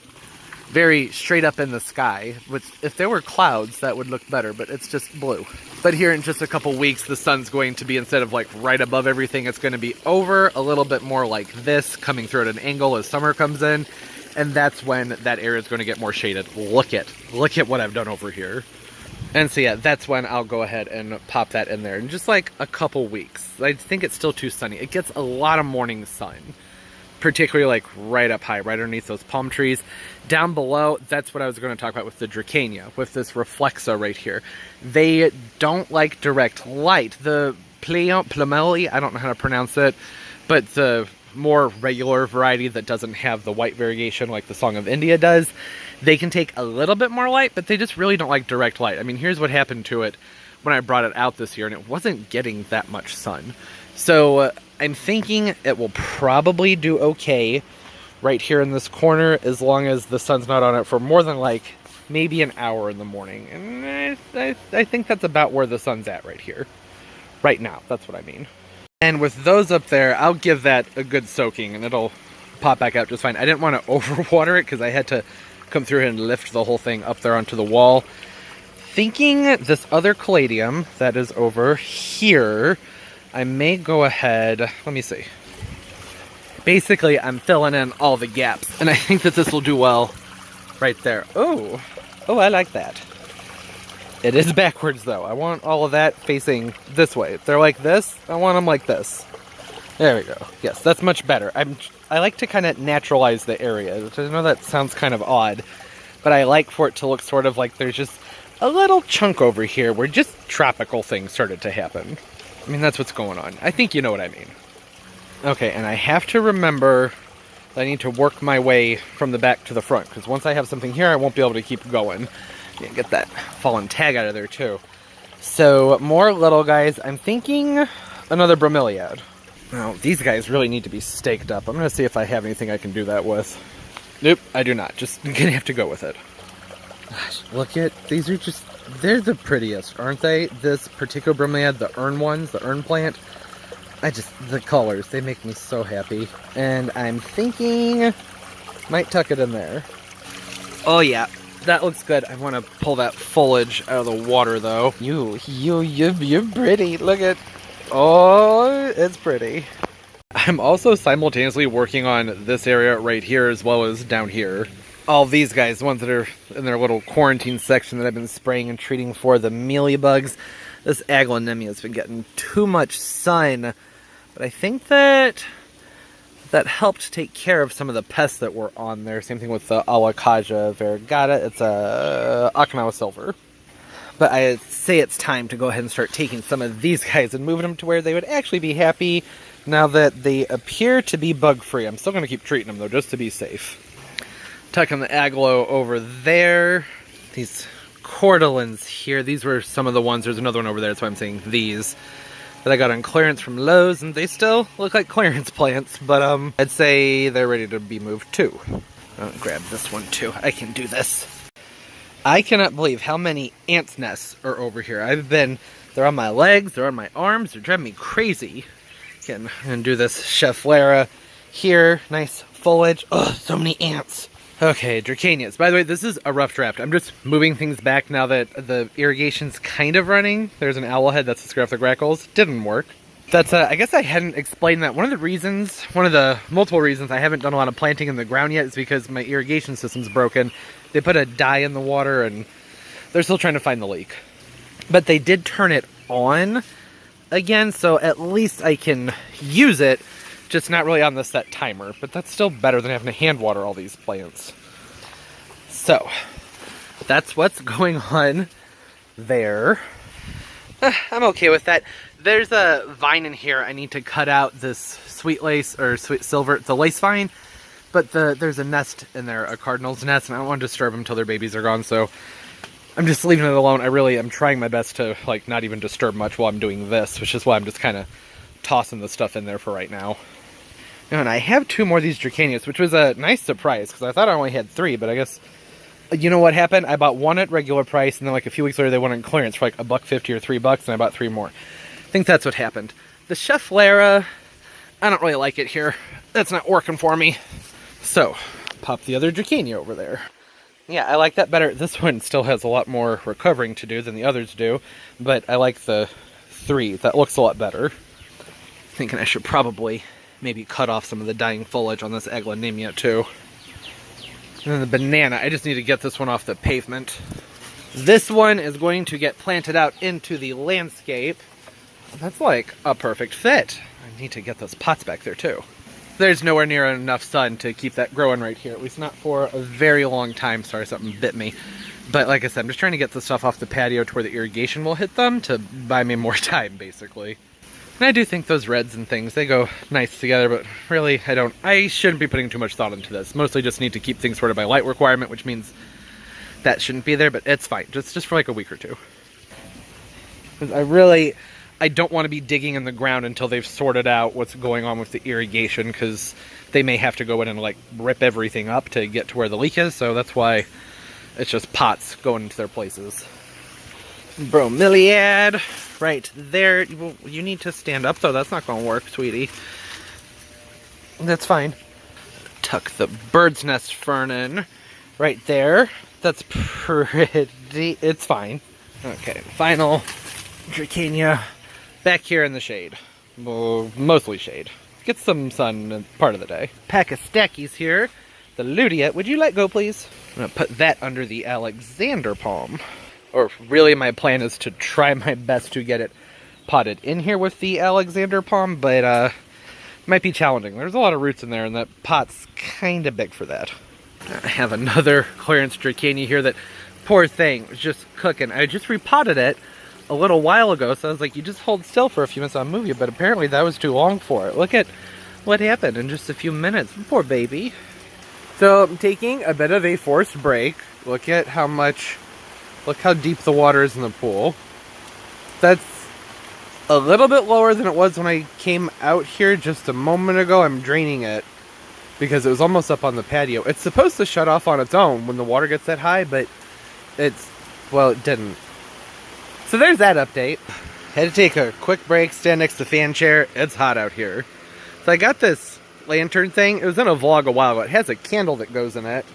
Very straight up in the sky, which if there were clouds, that would look better, but it's just blue. But here in just a couple weeks, the sun's going to be, instead of like right above everything, it's going to be over a little bit more like this, coming through at an angle as summer comes in. And that's when that area is going to get more shaded. Look at what I've done over here. And so yeah, that's when I'll go ahead and pop that in there in just like a couple weeks. I think it's still too sunny. It gets a lot of morning sun, particularly like right up high, right underneath those palm trees. Down below, that's what I was going to talk about with the Dracania, with this Reflexa right here. They don't like direct light. The Plumeli, I don't know how to pronounce it, but the more regular variety that doesn't have the white variegation like the Song of India does, they can take a little bit more light, but they just really don't like direct light. I mean, here's what happened to it when I brought it out this year, and it wasn't getting that much sun. So I'm thinking it will probably do okay right here in this corner, as long as the sun's not on it for more than like maybe an hour in the morning. And I think that's about where the sun's at right here. Right now, that's what I mean. And with those up there, I'll give that a good soaking and it'll pop back out just fine. I didn't want to overwater it because I had to come through here and lift the whole thing up there onto the wall. Thinking this other caladium that is over here, I may go ahead, let me see. Basically, I'm filling in all the gaps, and I think that this will do well right there. Oh, I like that. It is backwards, though. I want all of that facing this way. If they're like this, I want them like this. There we go. Yes, that's much better. I like to kind of naturalize the area, which I know that sounds kind of odd, but I like for it to look sort of like there's just a little chunk over here where just tropical things started to happen. I mean, that's what's going on. I think you know what I mean. Okay, and I have to remember that I need to work my way from the back to the front, because once I have something here, I won't be able to keep going. Yeah, get that fallen tag out of there, too. So, more little guys. I'm thinking another bromeliad. Now, these guys really need to be staked up. I'm going to see if I have anything I can do that with. Nope, I do not. Just going to have to go with it. Gosh, look at, these are just, they're the prettiest, aren't they? This particular bromeliad, the urn ones, the urn plant. The colors, they make me so happy. And I'm thinking, might tuck it in there. Oh yeah, that looks good. I want to pull that foliage out of the water though. You're pretty. Look at, oh, it's pretty. I'm also simultaneously working on this area right here as well as down here. All these guys, the ones that are in their little quarantine section that I've been spraying and treating for the mealybugs. This aglaonemia has been getting too much sun, but I think that helped take care of some of the pests that were on there. Same thing with the Alocasia variegata. It's a Okinawa silver. But I say it's time to go ahead and start taking some of these guys and moving them to where they would actually be happy now that they appear to be bug-free. I'm still going to keep treating them, though, just to be safe. Tucking the aglo over there. These cordylans here. These were some of the ones. There's another one over there. That's why I'm saying these. That I got on clearance from Lowe's, and they still look like clearance plants, but I'd say they're ready to be moved too. I'll grab this one too. I can do this. I cannot believe how many ants' nests are over here. They're on my legs, they're on my arms, they're driving me crazy. Again, I'm gonna do this Schefflera here. Nice foliage. Oh, so many ants. Okay, Dracanias. By the way, this is a rough draft. I'm just moving things back now that the irrigation's kind of running. There's an owl head, that's the Scraphic Grackles. Didn't work. That's, I guess I hadn't explained that. One of the multiple reasons I haven't done a lot of planting in the ground yet is because my irrigation system's broken. They put a dye in the water and they're still trying to find the leak. But they did turn it on again, so at least I can use it, just not really on the set timer. But that's still better than having to hand water all these plants. So, that's what's going on there. I'm okay with that. There's a vine in here. I need to cut out this sweet lace, or sweet silver. It's a lace vine, but there's a nest in there, a cardinal's nest, and I don't want to disturb them until their babies are gone, so I'm just leaving it alone. I really am trying my best to, like, not even disturb much while I'm doing this, which is why I'm just kind of tossing the stuff in there for right now. And I have 2 more of these Dracanias, which was a nice surprise, because I thought I only had 3, but I guess, you know what happened? I bought 1 at regular price, and then like a few weeks later they went on clearance for like $1.50 or $3, and I bought 3 more. I think that's what happened. The Chef Lara, I don't really like it here. That's not working for me. So, pop the other Dracania over there. Yeah, I like that better. This one still has a lot more recovering to do than the others do, but I like the 3. That looks a lot better. Thinking I should probably maybe cut off some of the dying foliage on this Aglaonema too. And then the banana, I just need to get this one off the pavement. This one is going to get planted out into the landscape. That's like a perfect fit. I need to get those pots back there too. There's nowhere near enough sun to keep that growing right here, at least not for a very long time. Sorry, something bit me. But like I said, I'm just trying to get the stuff off the patio to where the irrigation will hit them to buy me more time, basically. And I do think those reds and things, they go nice together, but really, I shouldn't be putting too much thought into this. Mostly just need to keep things sorted by light requirement, which means that shouldn't be there, but it's fine. Just for like a week or 2. Because I don't want to be digging in the ground until they've sorted out what's going on with the irrigation, because they may have to go in and like rip everything up to get to where the leak is, so that's why it's just pots going into their places. Bromeliad, right there. You need to stand up though, that's not going to work, sweetie. That's fine. Tuck the bird's nest fern in, right there. That's pretty, it's fine. Okay, final Dracania back here in the shade. Well, mostly shade. Get some sun part of the day. Pack of stackies here. The Luteate, would you let go please? I'm gonna put that under the Alexander palm. Or really my plan is to try my best to get it potted in here with the Alexander palm, but it might be challenging. There's a lot of roots in there and that pot's kind of big for that. I have another clearance Dracania here that, poor thing, was just cooking. I just repotted it a little while ago, so I was like, you just hold still for a few minutes, I'll move you, but apparently that was too long for it. Look at what happened in just a few minutes. Poor baby. So I'm taking a bit of a forced break. Look at how much, look how deep the water is in the pool. That's a little bit lower than it was when I came out here just a moment ago. I'm draining it because it was almost up on the patio. It's supposed to shut off on its own when the water gets that high, but well, it didn't. So there's that update. Had to take a quick break, stand next to the fan chair. It's hot out here. So I got this lantern thing. It was in a vlog a while ago. It has a candle that goes in it,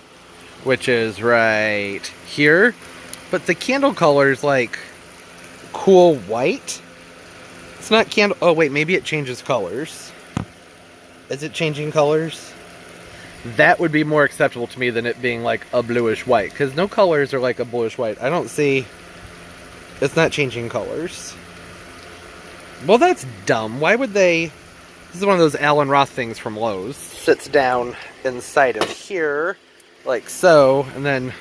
which is right here. But the candle color is like cool white. It's not candle. Oh wait, maybe it changes colors. Is it changing colors? That would be more acceptable to me than it being like a bluish white, because no colors are like a bluish white. I don't see. It's not changing colors. Well, that's dumb. Why would they? This is one of those Alan Roth things from Lowe's. Sits down inside of here, like so, and then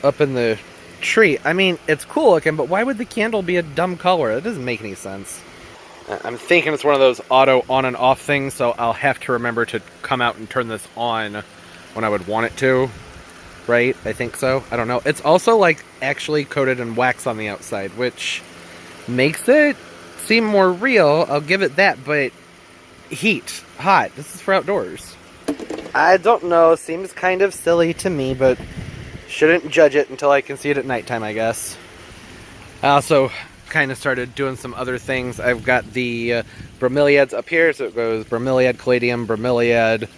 up in the tree. I mean, it's cool looking, but why would the candle be a dumb color? That doesn't make any sense. I'm thinking it's one of those auto on and off things, so I'll have to remember to come out and turn this on when I would want it to. Right? I think so. I don't know. It's also like actually coated in wax on the outside, which makes it seem more real. I'll give it that, but heat, hot. This is for outdoors. I don't know. Seems kind of silly to me, but shouldn't judge it until I can see it at nighttime, I guess. I also kind of started doing some other things. I've got the bromeliads up here, so it goes bromeliad, caladium, bromeliad,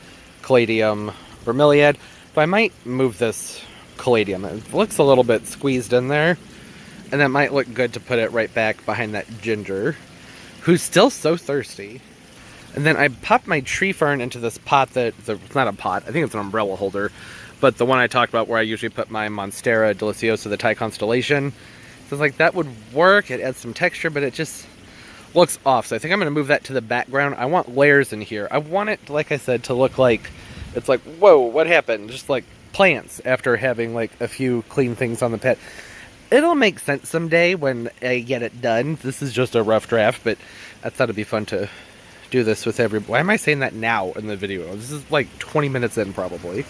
caladium, bromeliad. But I might move this caladium. It looks a little bit squeezed in there, and that might look good to put it right back behind that ginger, who's still so thirsty. And then I popped my tree fern into this pot that, it's not a pot, I think it's an umbrella holder, but the one I talked about where I usually put my Monstera deliciosa, the Thai Constellation. So it's like that would work. It adds some texture, but it just looks off. So I think I'm going to move that to the background. I want layers in here. I want it, like I said, to look like it's like, whoa, what happened? Just like plants after having like a few clean things on the pet. It'll make sense someday when I get it done. This is just a rough draft, but I thought it'd be fun to do this with why am I saying that now in the video? This is like 20 minutes in probably.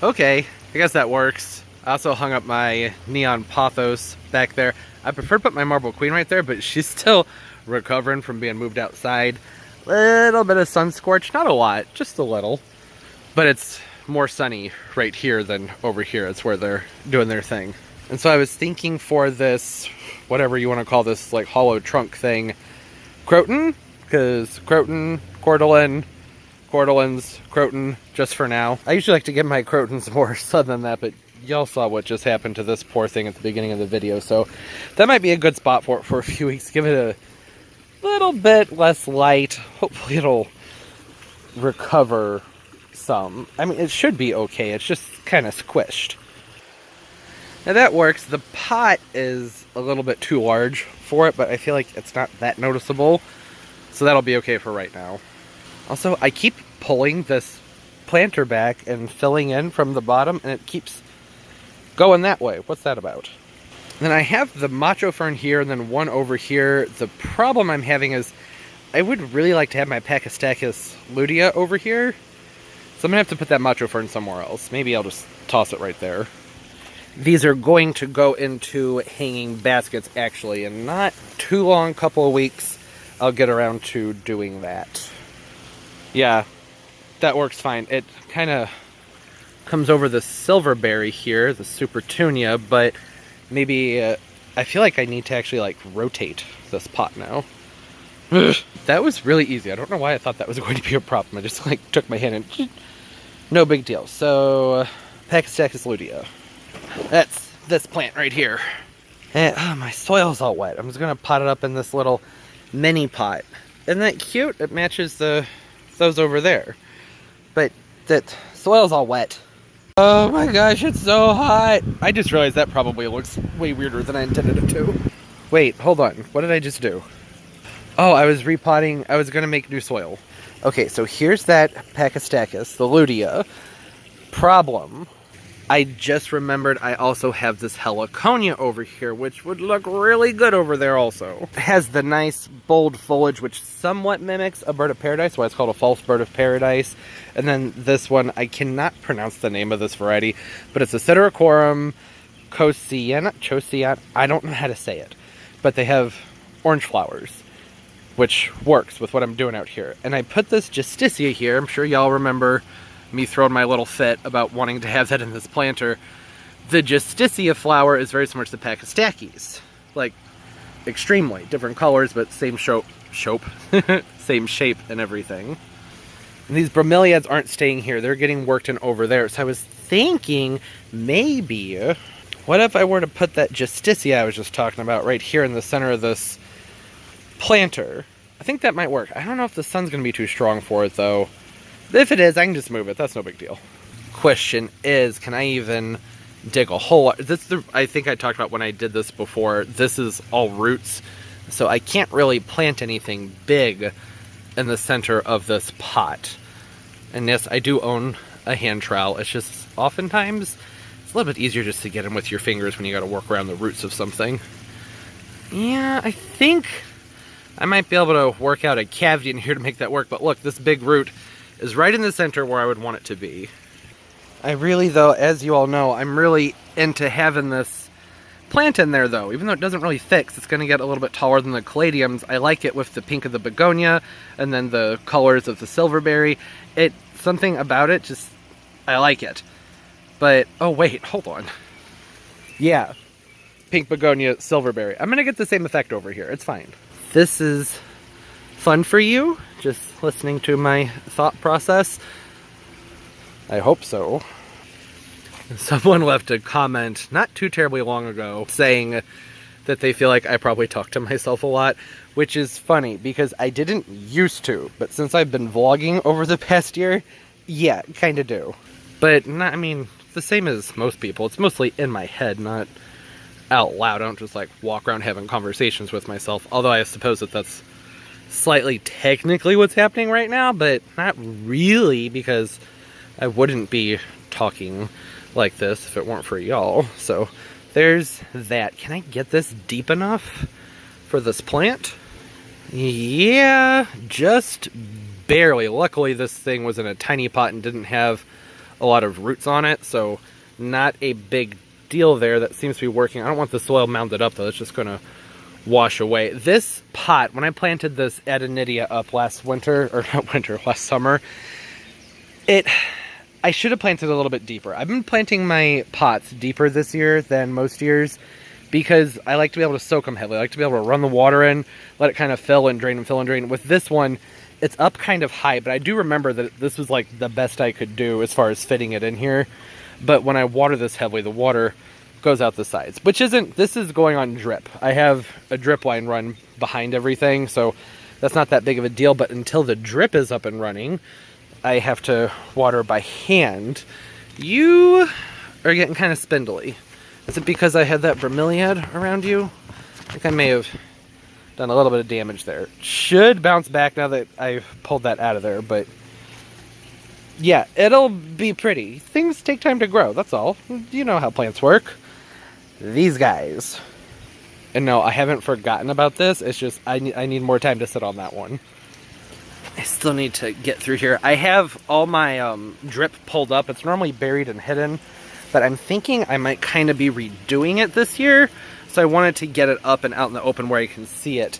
Okay, I guess that works. I also hung up my Neon Pothos back there. I prefer to put my Marble Queen right there, but she's still recovering from being moved outside. Little bit of sun scorch, not a lot, just a little. But it's more sunny right here than over here. It's where they're doing their thing. And so I was thinking for this, whatever you want to call this, like hollow trunk thing, Croton, because Croton, Cordylan, Cordylans, Croton, just for now. I usually like to give my Crotons more sun than that, but y'all saw what just happened to this poor thing at the beginning of the video, so that might be a good spot for it for a few weeks. Give it a little bit less light. Hopefully it'll recover some. I mean, it should be okay. It's just kind of squished. Now that works. The pot is a little bit too large for it, but I feel like it's not that noticeable. So that'll be okay for right now. Also, I keep pulling this planter back and filling in from the bottom, and it keeps going that way. What's that about? Then I have the Macho Fern here and then one over here. The problem I'm having is I would really like to have my Pachystachys lutea over here. So I'm going to have to put that Macho Fern somewhere else. Maybe I'll just toss it right there. These are going to go into hanging baskets, actually, and not too long, couple of weeks, I'll get around to doing that. Yeah, that works fine. It kind of comes over the Silverberry here, the Supertunia, but maybe I feel like I need to actually like rotate this pot now. That was really easy. I don't know why I thought that was going to be a problem. I just like took my hand and no big deal. So Pachystachys lutea. That's this plant right here. And my soil's all wet. I'm just gonna pot it up in this little mini pot. Isn't that cute? It matches those over there. But that soil's all wet. Oh my gosh, it's so hot. I just realized that probably looks way weirder than I intended it to. Wait, hold on. What did I just do? Oh, I was repotting. I was going to make new soil. Okay, so here's that Pachystachys, the lutea. Problem. I just remembered I also have this Heliconia over here, which would look really good over there also. It has the nice bold foliage, which somewhat mimics a bird of paradise, why it's called a false bird of paradise. And then this one, I cannot pronounce the name of this variety, but it's a Sideracorum chociana. I don't know how to say it, but they have orange flowers, which works with what I'm doing out here. And I put this Justicia here. I'm sure y'all remember me throwing my little fit about wanting to have that in this planter. The Justicia flower is very similar to the Pachystachys. Like, extremely. Different colors, but same same shape and everything. And these bromeliads aren't staying here. They're getting worked in over there. So I was thinking, maybe, what if I were to put that Justicia I was just talking about right here in the center of this planter? I think that might work. I don't know if the sun's going to be too strong for it, though. If it is, I can just move it. That's no big deal. Question is, can I even dig a hole? I think I talked about when I did this before. This is all roots, so I can't really plant anything big in the center of this pot. And yes, I do own a hand trowel. It's just oftentimes it's a little bit easier just to get in with your fingers when you got to work around the roots of something. Yeah, I think I might be able to work out a cavity in here to make that work. But look, this big root is right in the center where I would want it to be. I really, though, as you all know, I'm really into having this plant in there, though. Even though it doesn't really fix, it's going to get a little bit taller than the caladiums. I like it with the pink of the begonia and then the colors of the silverberry. Something about it, just, I like it. But, oh wait, hold on. Yeah, pink begonia, silverberry. I'm going to get the same effect over here. It's fine. This is fun for you, just listening to my thought process. I hope so. Someone left a comment not too terribly long ago saying that they feel like I probably talk to myself a lot, which is funny because I didn't used to, but since I've been vlogging over the past year, yeah, kind of do. But not, I mean, the same as most people. It's mostly in my head, not out loud. I don't just like walk around having conversations with myself. Although I suppose that that's slightly technically what's happening right now, but not really, because I wouldn't be talking like this if it weren't for y'all. So there's that. Can I get this deep enough for this plant? Yeah, just barely. Luckily this thing was in a tiny pot and didn't have a lot of roots on it, so not a big deal there. That seems to be working. I don't want the soil mounded up though. It's just gonna wash away. This pot, when I planted this Adenidia up last winter, or not winter, last summer, I should have planted a little bit deeper. I've been planting my pots deeper this year than most years because I like to be able to soak them heavily. I like to be able to run the water in, let it kind of fill and drain and fill and drain. With this one, it's up kind of high, but I do remember that this was like the best I could do as far as fitting it in here. But when I water this heavily, the water goes out the sides, which isn't, this is going on drip. I have a drip line run behind everything, so that's not that big of a deal. But until the drip is up and running, I have to water by hand. You are getting kind of spindly. Is it because I had that bromeliad around you? I think I may have done a little bit of damage there. Should bounce back now that I've pulled that out of there, but yeah, it'll be pretty. Things take time to grow, that's all. You know how plants work. These guys. And no, I haven't forgotten about this. It's just I need more time to sit on that one. I still need to get through here. I have all my drip pulled up. It's normally buried and hidden, but I'm thinking I might kind of be redoing it this year. So I wanted to get it up and out in the open where I can see it.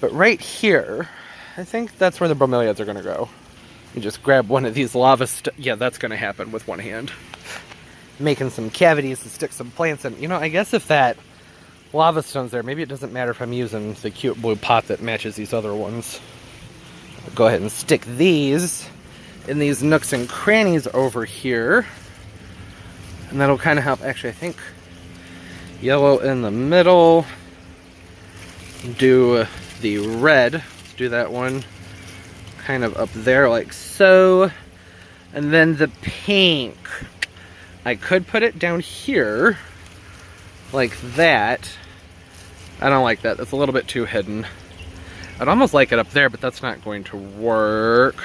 But right here, I think that's where the bromeliads are going to go. You just grab one of these lava yeah, that's going to happen with one hand. Making some cavities to stick some plants in. You know, I guess if that lava stone's there, maybe it doesn't matter if I'm using the cute blue pot that matches these other ones. I'll go ahead and stick these in these nooks and crannies over here. And that'll kind of help. Actually, I think yellow in the middle. Do the red. Do that one kind of up there like so. And then the pink. I could put it down here like that. I don't like that. That's a little bit too hidden. I'd almost like it up there, but that's not going to work.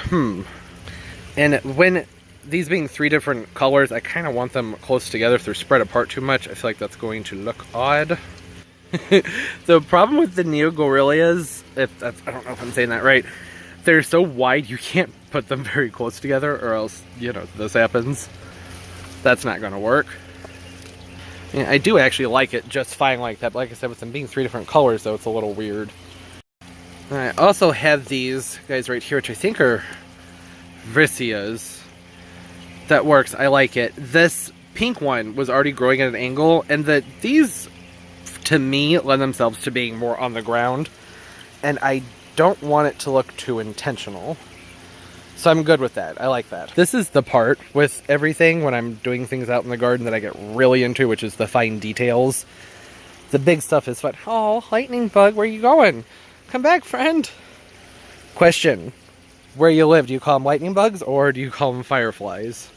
And when these being 3 different colors, I kind of want them close together. If they're spread apart too much, I feel like that's going to look odd. The problem with the Neogorilias, I don't know if I'm saying that right, they're so wide you can't put them very close together, or else, you know, this happens. That's not going to work. Yeah, I do actually like it just fine like that. But like I said, with them being 3 different colors, though, it's a little weird. I also have these guys right here, which I think are Vricias. That works. I like it. This pink one was already growing at an angle, and these, to me, lend themselves to being more on the ground. And I don't want it to look too intentional. So I'm good with that. I like that. This is the part with everything when I'm doing things out in the garden that I get really into, which is the fine details. The big stuff is fun. Oh, lightning bug, where are you going? Come back, friend. Question. Where you live, do you call them lightning bugs or do you call them fireflies?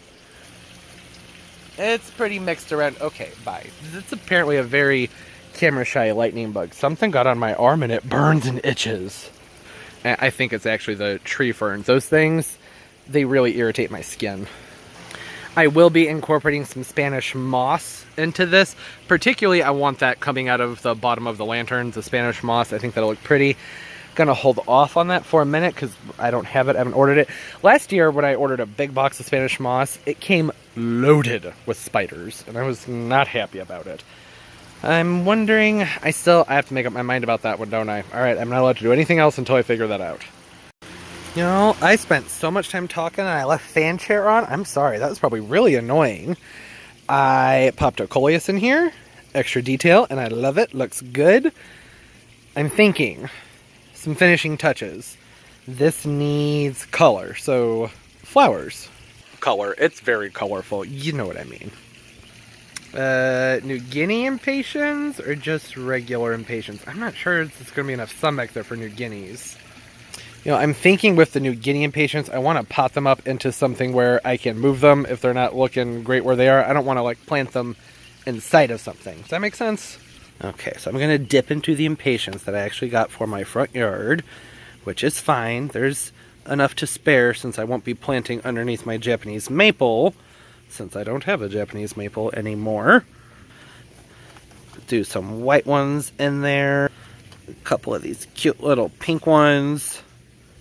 It's pretty mixed around. Okay, bye. It's apparently a very camera-shy lightning bug. Something got on my arm and it burns and itches. I think it's actually the tree ferns. Those things, they really irritate my skin. I will be incorporating some Spanish moss into this. Particularly, I want that coming out of the bottom of the lanterns, the Spanish moss. I think that'll look pretty. Gonna hold off on that for a minute because I don't have it. I haven't ordered it. Last year, when I ordered a big box of Spanish moss, it came loaded with spiders, and I was not happy about it. I'm wondering, I have to make up my mind about that one, don't I? Alright, I'm not allowed to do anything else until I figure that out. You know, I spent so much time talking and I left fan chair on. I'm sorry, that was probably really annoying. I popped a coleus in here, extra detail, and I love it. Looks good. I'm thinking, some finishing touches. This needs color, so flowers. Color, it's very colorful. You know what I mean. New Guinea impatiens or just regular impatiens? I'm not sure there's going to be enough sun back there for New Guineas. You know, I'm thinking with the New Guinea impatiens, I want to pot them up into something where I can move them if they're not looking great where they are. I don't want to, like, plant them inside of something. Does that make sense? Okay, so I'm going to dip into the impatiens that I actually got for my front yard, which is fine. There's enough to spare since I won't be planting underneath my Japanese maple, since I don't have a Japanese maple anymore. Do some white ones in there. A couple of these cute little pink ones.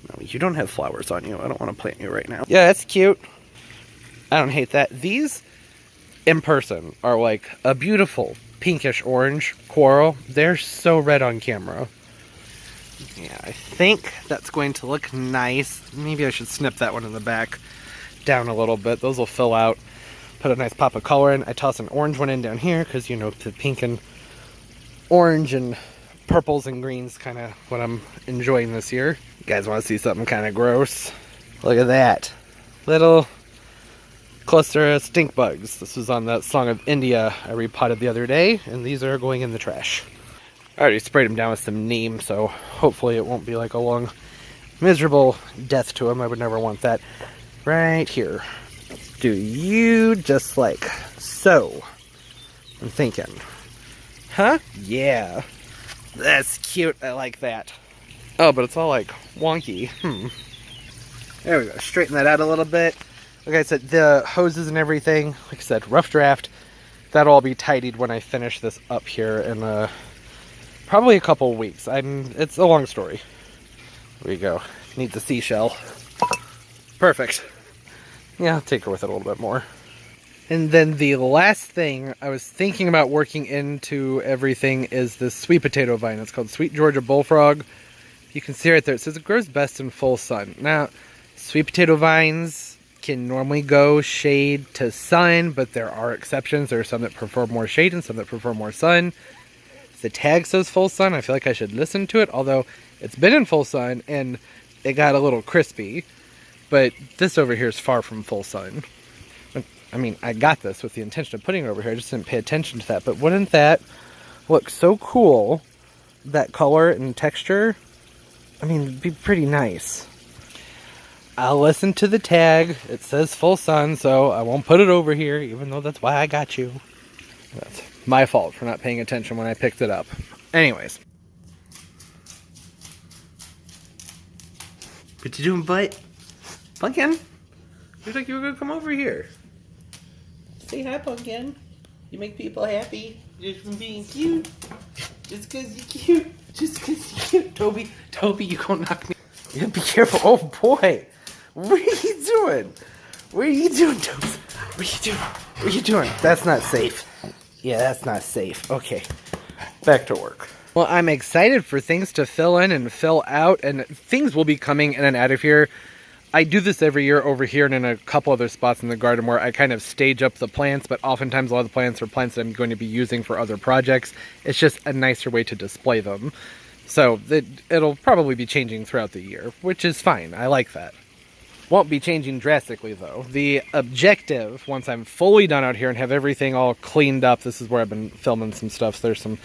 No, you don't have flowers on you. I don't want to plant you right now. Yeah, that's cute. I don't hate that. These, in person, are like a beautiful pinkish orange coral. They're so red on camera. Yeah, I think that's going to look nice. Maybe I should snip that one in the back down a little bit. Those will fill out. Put a nice pop of color in. I toss an orange one in down here because, you know, the pink and orange and purples and greens kind of what I'm enjoying this year. You guys want to see something kind of gross? Look at that. Little cluster of stink bugs. This was on that Song of India I repotted the other day, and these are going in the trash. I already sprayed them down with some neem, so hopefully it won't be like a long, miserable death to them. I would never want that. Right here. Do you just like so? I'm thinking. Huh? Yeah. That's cute. I like that. Oh, but it's all like wonky. There we go. Straighten that out a little bit. Like I said, the hoses and everything, like I said, rough draft. That'll all be tidied when I finish this up here in probably a couple weeks. It's a long story. There we go. Need the seashell. Perfect. Yeah, I'll take her with it a little bit more. And then the last thing I was thinking about working into everything is this sweet potato vine. It's called Sweet Georgia Bullfrog. You can see right there, it says it grows best in full sun. Now, sweet potato vines can normally go shade to sun, but there are exceptions. There are some that prefer more shade and some that prefer more sun. The tag says full sun. I feel like I should listen to it, although it's been in full sun and it got a little crispy. But this over here is far from full sun. I mean, I got this with the intention of putting it over here. I just didn't pay attention to that. But wouldn't that look so cool? That color and texture? I mean, it'd be pretty nice. I'll listen to the tag. It says full sun, so I won't put it over here, even though that's why I got you. That's my fault for not paying attention when I picked it up. Anyways. What you doing, bud? Pumpkin? Looks like you were going to come over here. Say hi, Pumpkin. You make people happy just from being cute. Just because you're cute. Just because you're cute. Toby, you gonna knock me. Yeah, be careful. Oh, boy. What are you doing? What are you doing, Toby? What are you doing? What are you doing? That's not safe. Yeah, that's not safe. Okay. Back to work. Well, I'm excited for things to fill in and fill out, and things will be coming in and out of here. I do this every year over here and in a couple other spots in the garden where I kind of stage up the plants, but oftentimes a lot of the plants are plants that I'm going to be using for other projects. It's just a nicer way to display them. So it'll probably be changing throughout the year, which is fine. I like that. Won't be changing drastically, though. The objective, once I'm fully done out here and have everything all cleaned up, this is where I've been filming some stuff. So there's some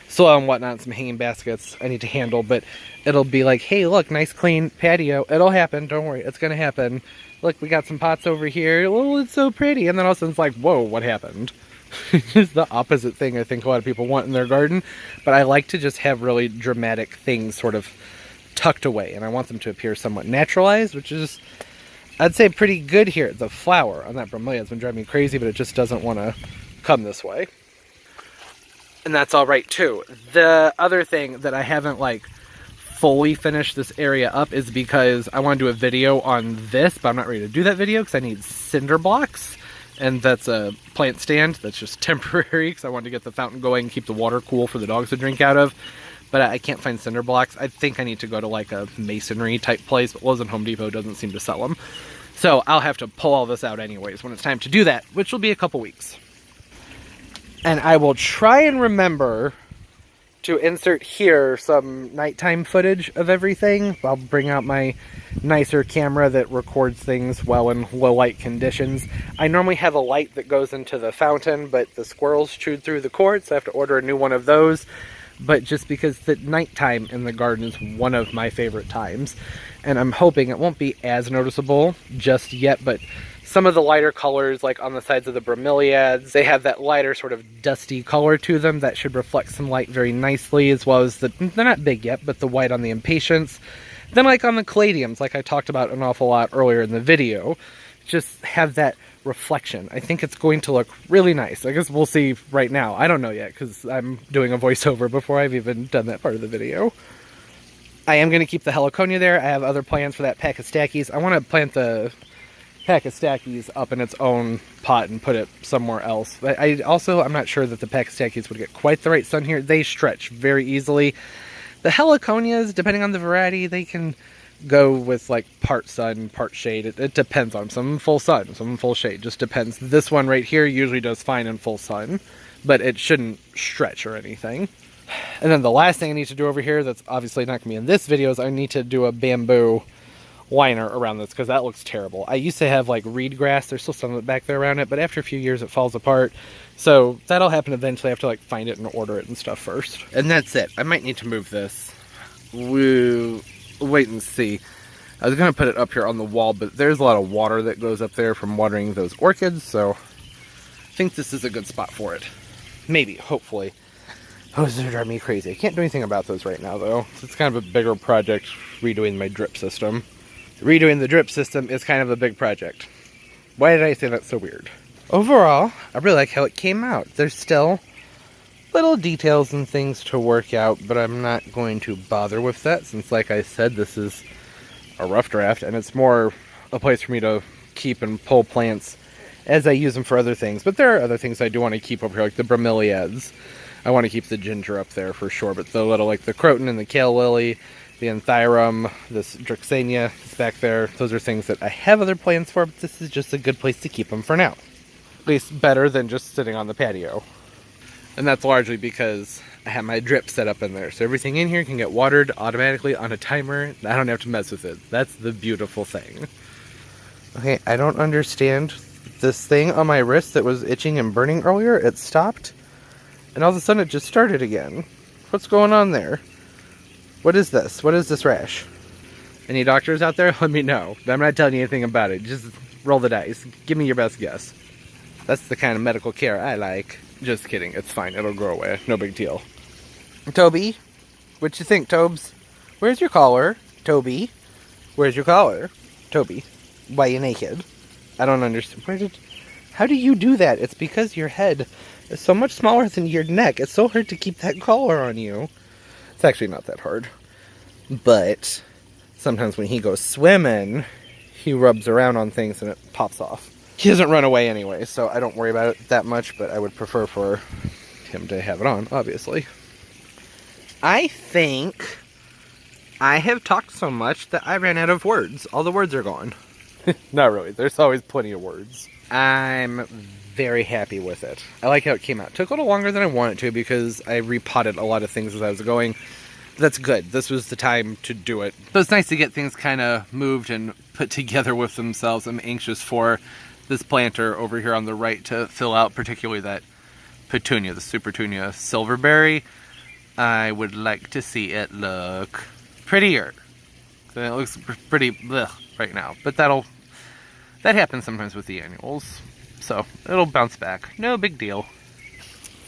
soil and whatnot, some hanging baskets I need to handle, but it'll be like, hey, look, nice clean patio. It'll happen. Don't worry. It's going to happen. Look, we got some pots over here. Oh, it's so pretty. And then all of a sudden it's like, whoa, what happened? It's the opposite thing I think a lot of people want in their garden, but I like to just have really dramatic things sort of tucked away, and I want them to appear somewhat naturalized, which is, I'd say, pretty good here. The flower on that bromeliad has been driving me crazy, but it just doesn't want to come this way. And that's all right, too. The other thing that I haven't, like, fully finished this area up is because I want to do a video on this, but I'm not ready to do that video because I need cinder blocks. And that's a plant stand that's just temporary because I wanted to get the fountain going and keep the water cool for the dogs to drink out of. But I can't find cinder blocks. I think I need to go to like a masonry type place, but Lowe's and Home Depot doesn't seem to sell them. So I'll have to pull all this out anyways when it's time to do that, which will be a couple weeks. And I will try and remember to insert here some nighttime footage of everything. I'll bring out my nicer camera that records things well in low light conditions. I normally have a light that goes into the fountain, but the squirrels chewed through the cord, so I have to order a new one of those. But just because the nighttime in the garden is one of my favorite times, and I'm hoping it won't be as noticeable just yet, but Some of the lighter colors, like on the sides of the bromeliads, they have that lighter sort of dusty color to them that should reflect some light very nicely, as well as they're not big yet, but the white on the impatiens. Then like on the caladiums, like I talked about an awful lot earlier in the video, just have that reflection. I think it's going to look really nice. I guess we'll see right now. I don't know yet because I'm doing a voiceover before I've even done that part of the video. I am going to keep the heliconia there. I have other plans for that Pachystachys. I want to plant the Pachystachys up in its own pot and put it somewhere else. I'm not sure that the Pachystachys would get quite the right sun here. They stretch very easily. The heliconias, depending on the variety, they can go with like part sun, part shade. It depends on them. Some full sun, some full shade. Just depends. This one right here usually does fine in full sun, but it shouldn't stretch or anything. And then the last thing I need to do over here that's obviously not going to be in this video is I need to do a bamboo liner around this because that looks terrible. I used to have like reed grass. There's still some of it back there around it, but after a few years it falls apart. So that'll happen eventually. I have to like find it and order it and stuff first. And that's it. I might need to move this. We'll wait and see. I was going to put it up here on the wall, but there's a lot of water that goes up there from watering those orchids, so I think this is a good spot for it. Maybe, hopefully. Those are driving me crazy. I can't do anything about those right now, though. It's kind of a bigger project, redoing my drip system. Redoing the drip system is kind of a big project. Why did I say that so weird? Overall, I really like how it came out. There's still little details and things to work out, but I'm not going to bother with that since, like I said, this is a rough draft, and it's more a place for me to keep and pull plants as I use them for other things. But there are other things I do want to keep over here, like the bromeliads. I want to keep the ginger up there for sure, but the little, like the croton and the kale lily, the anthyrum, this Drexania is back there. Those are things that I have other plans for, but this is just a good place to keep them for now. At least better than just sitting on the patio. And that's largely because I have my drip set up in there. So everything in here can get watered automatically on a timer. I don't have to mess with it. That's the beautiful thing. Okay, I don't understand this thing on my wrist that was itching and burning earlier. It stopped. And all of a sudden it just started again. What's going on there? What is this? What is this rash? Any doctors out there? Let me know. I'm not telling you anything about it. Just roll the dice. Give me your best guess. That's the kind of medical care I like. Just kidding. It's fine. It'll grow away. No big deal. Toby? What you think, Tobes? Where's your collar? Toby? Where's your collar? Toby? Why you naked? I don't understand. How do you do that? It's because your head is so much smaller than your neck. It's so hard to keep that collar on you. It's actually not that hard. But sometimes when he goes swimming, he rubs around on things and it pops off. He doesn't run away anyway, so I don't worry about it that much, but I would prefer for him to have it on, obviously. I think I have talked so much that I ran out of words. All the words are gone. Not really. There's always plenty of words. I'm very happy with it. I like how it came out. Took a little longer than I wanted to because I repotted a lot of things as I was going. That's good. This was the time to do it. But it's nice to get things kind of moved and put together with themselves. I'm anxious for this planter over here on the right to fill out, particularly that petunia, the Supertunia silverberry. I would like to see it look prettier. So it looks pretty blech right now, but that happens sometimes with the annuals. So it'll bounce back. No big deal.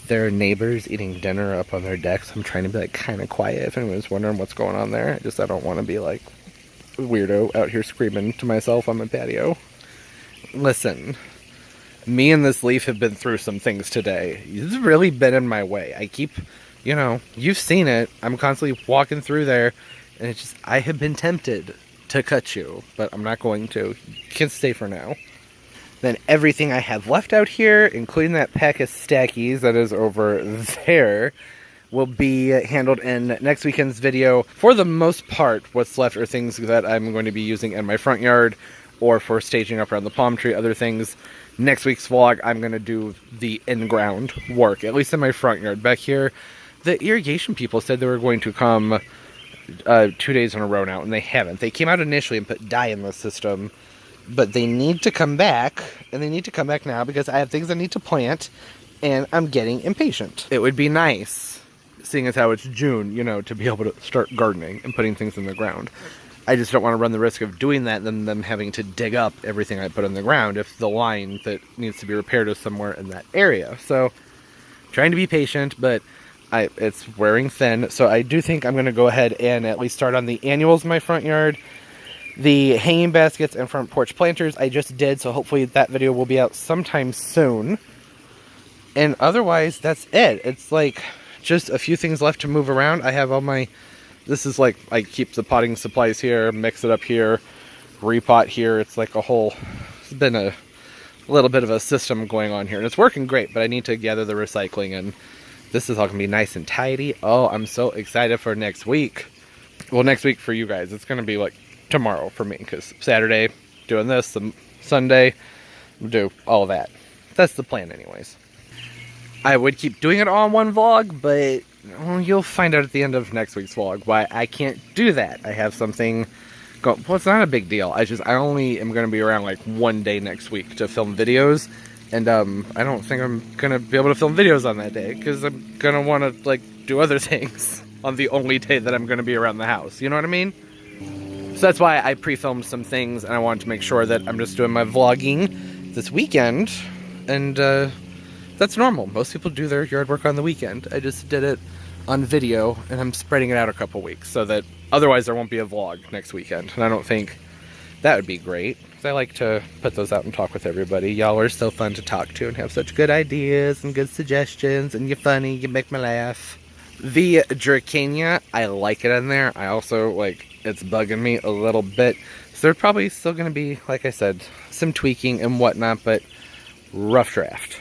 There are neighbors eating dinner up on their decks. I'm trying to be like kind of quiet if anyone's wondering what's going on there. I don't want to be like a weirdo out here screaming to myself on my patio. Listen, me and this leaf have been through some things today. It's really been in my way. I keep, you've seen it. I'm constantly walking through there, and it's just, I have been tempted to cut you, but I'm not going to. You can stay for now. Then everything I have left out here, including that Pachystachys that is over there, will be handled in next weekend's video. For the most part, what's left are things that I'm going to be using in my front yard or for staging up around the palm tree, other things. Next week's vlog, I'm going to do the in-ground work, at least in my front yard. Back here, the irrigation people said they were going to come 2 days in a row now, and they haven't. They came out initially and put dye in the system, but they need to come back, and they need to come back now because I have things I need to plant, and I'm getting impatient. It would be nice, seeing as how it's June, to be able to start gardening and putting things in the ground. I just don't want to run the risk of doing that and then them having to dig up everything I put in the ground if the line that needs to be repaired is somewhere in that area. So trying to be patient, but it's wearing thin. So I do think I'm going to go ahead and at least start on the annuals in my front yard. The hanging baskets and front porch planters I just did, so hopefully that video will be out sometime soon. And otherwise, that's it. It's like just a few things left to move around. I have all my... This is like, I keep the potting supplies here, mix it up here, repot here. It's like a whole... It's been a little bit of a system going on here. And it's working great, but I need to gather the recycling. And this is all going to be nice and tidy. Oh, I'm so excited for next week. Well, next week for you guys. It's going to be like tomorrow for me. Because Saturday, doing this. Sunday, do all that. That's the plan anyways. I would keep doing it all in one vlog, but you'll find out at the end of next week's vlog why I can't do that. I have something well, it's not a big deal. I only am going to be around like one day next week to film videos, and I don't think I'm going to be able to film videos on that day, because I'm going to want to like do other things on the only day that I'm going to be around the house. You know what I mean? So that's why I pre-filmed some things, and I wanted to make sure that I'm just doing my vlogging this weekend, and that's normal. Most people do their yard work on the weekend. I just did it on video, and I'm spreading it out a couple weeks so that otherwise there won't be a vlog next weekend. And I don't think that would be great, because I like to put those out and talk with everybody. Y'all are so fun to talk to and have such good ideas and good suggestions, and you're funny, you make me laugh. The Dracaena, I like it in there. I also, like, it's bugging me a little bit. So there's probably still going to be, like I said, some tweaking and whatnot, but rough draft.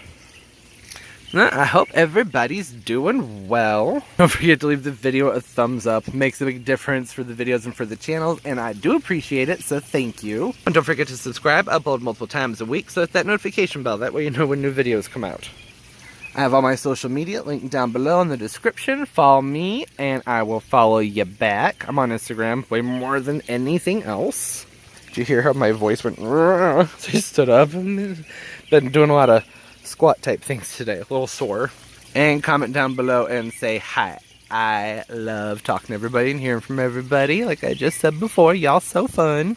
I hope everybody's doing well. Don't forget to leave the video a thumbs up. It makes a big difference for the videos and for the channels, and I do appreciate it, so thank you. And don't forget to subscribe. I upload multiple times a week, so hit that notification bell. That way you know when new videos come out. I have all my social media linked down below in the description. Follow me, and I will follow you back. I'm on Instagram way more than anything else. Did you hear how my voice went? So I stood up and been doing a lot of squat type things today, a little sore. And comment down below and say hi. I love talking to everybody and hearing from everybody. Like I just said before, y'all so fun.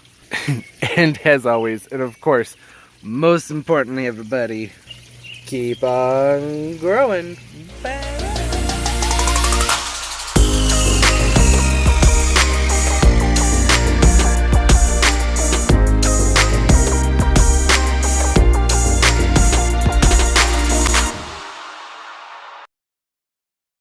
And as always, and of course, most importantly, everybody, keep on growing. Bye.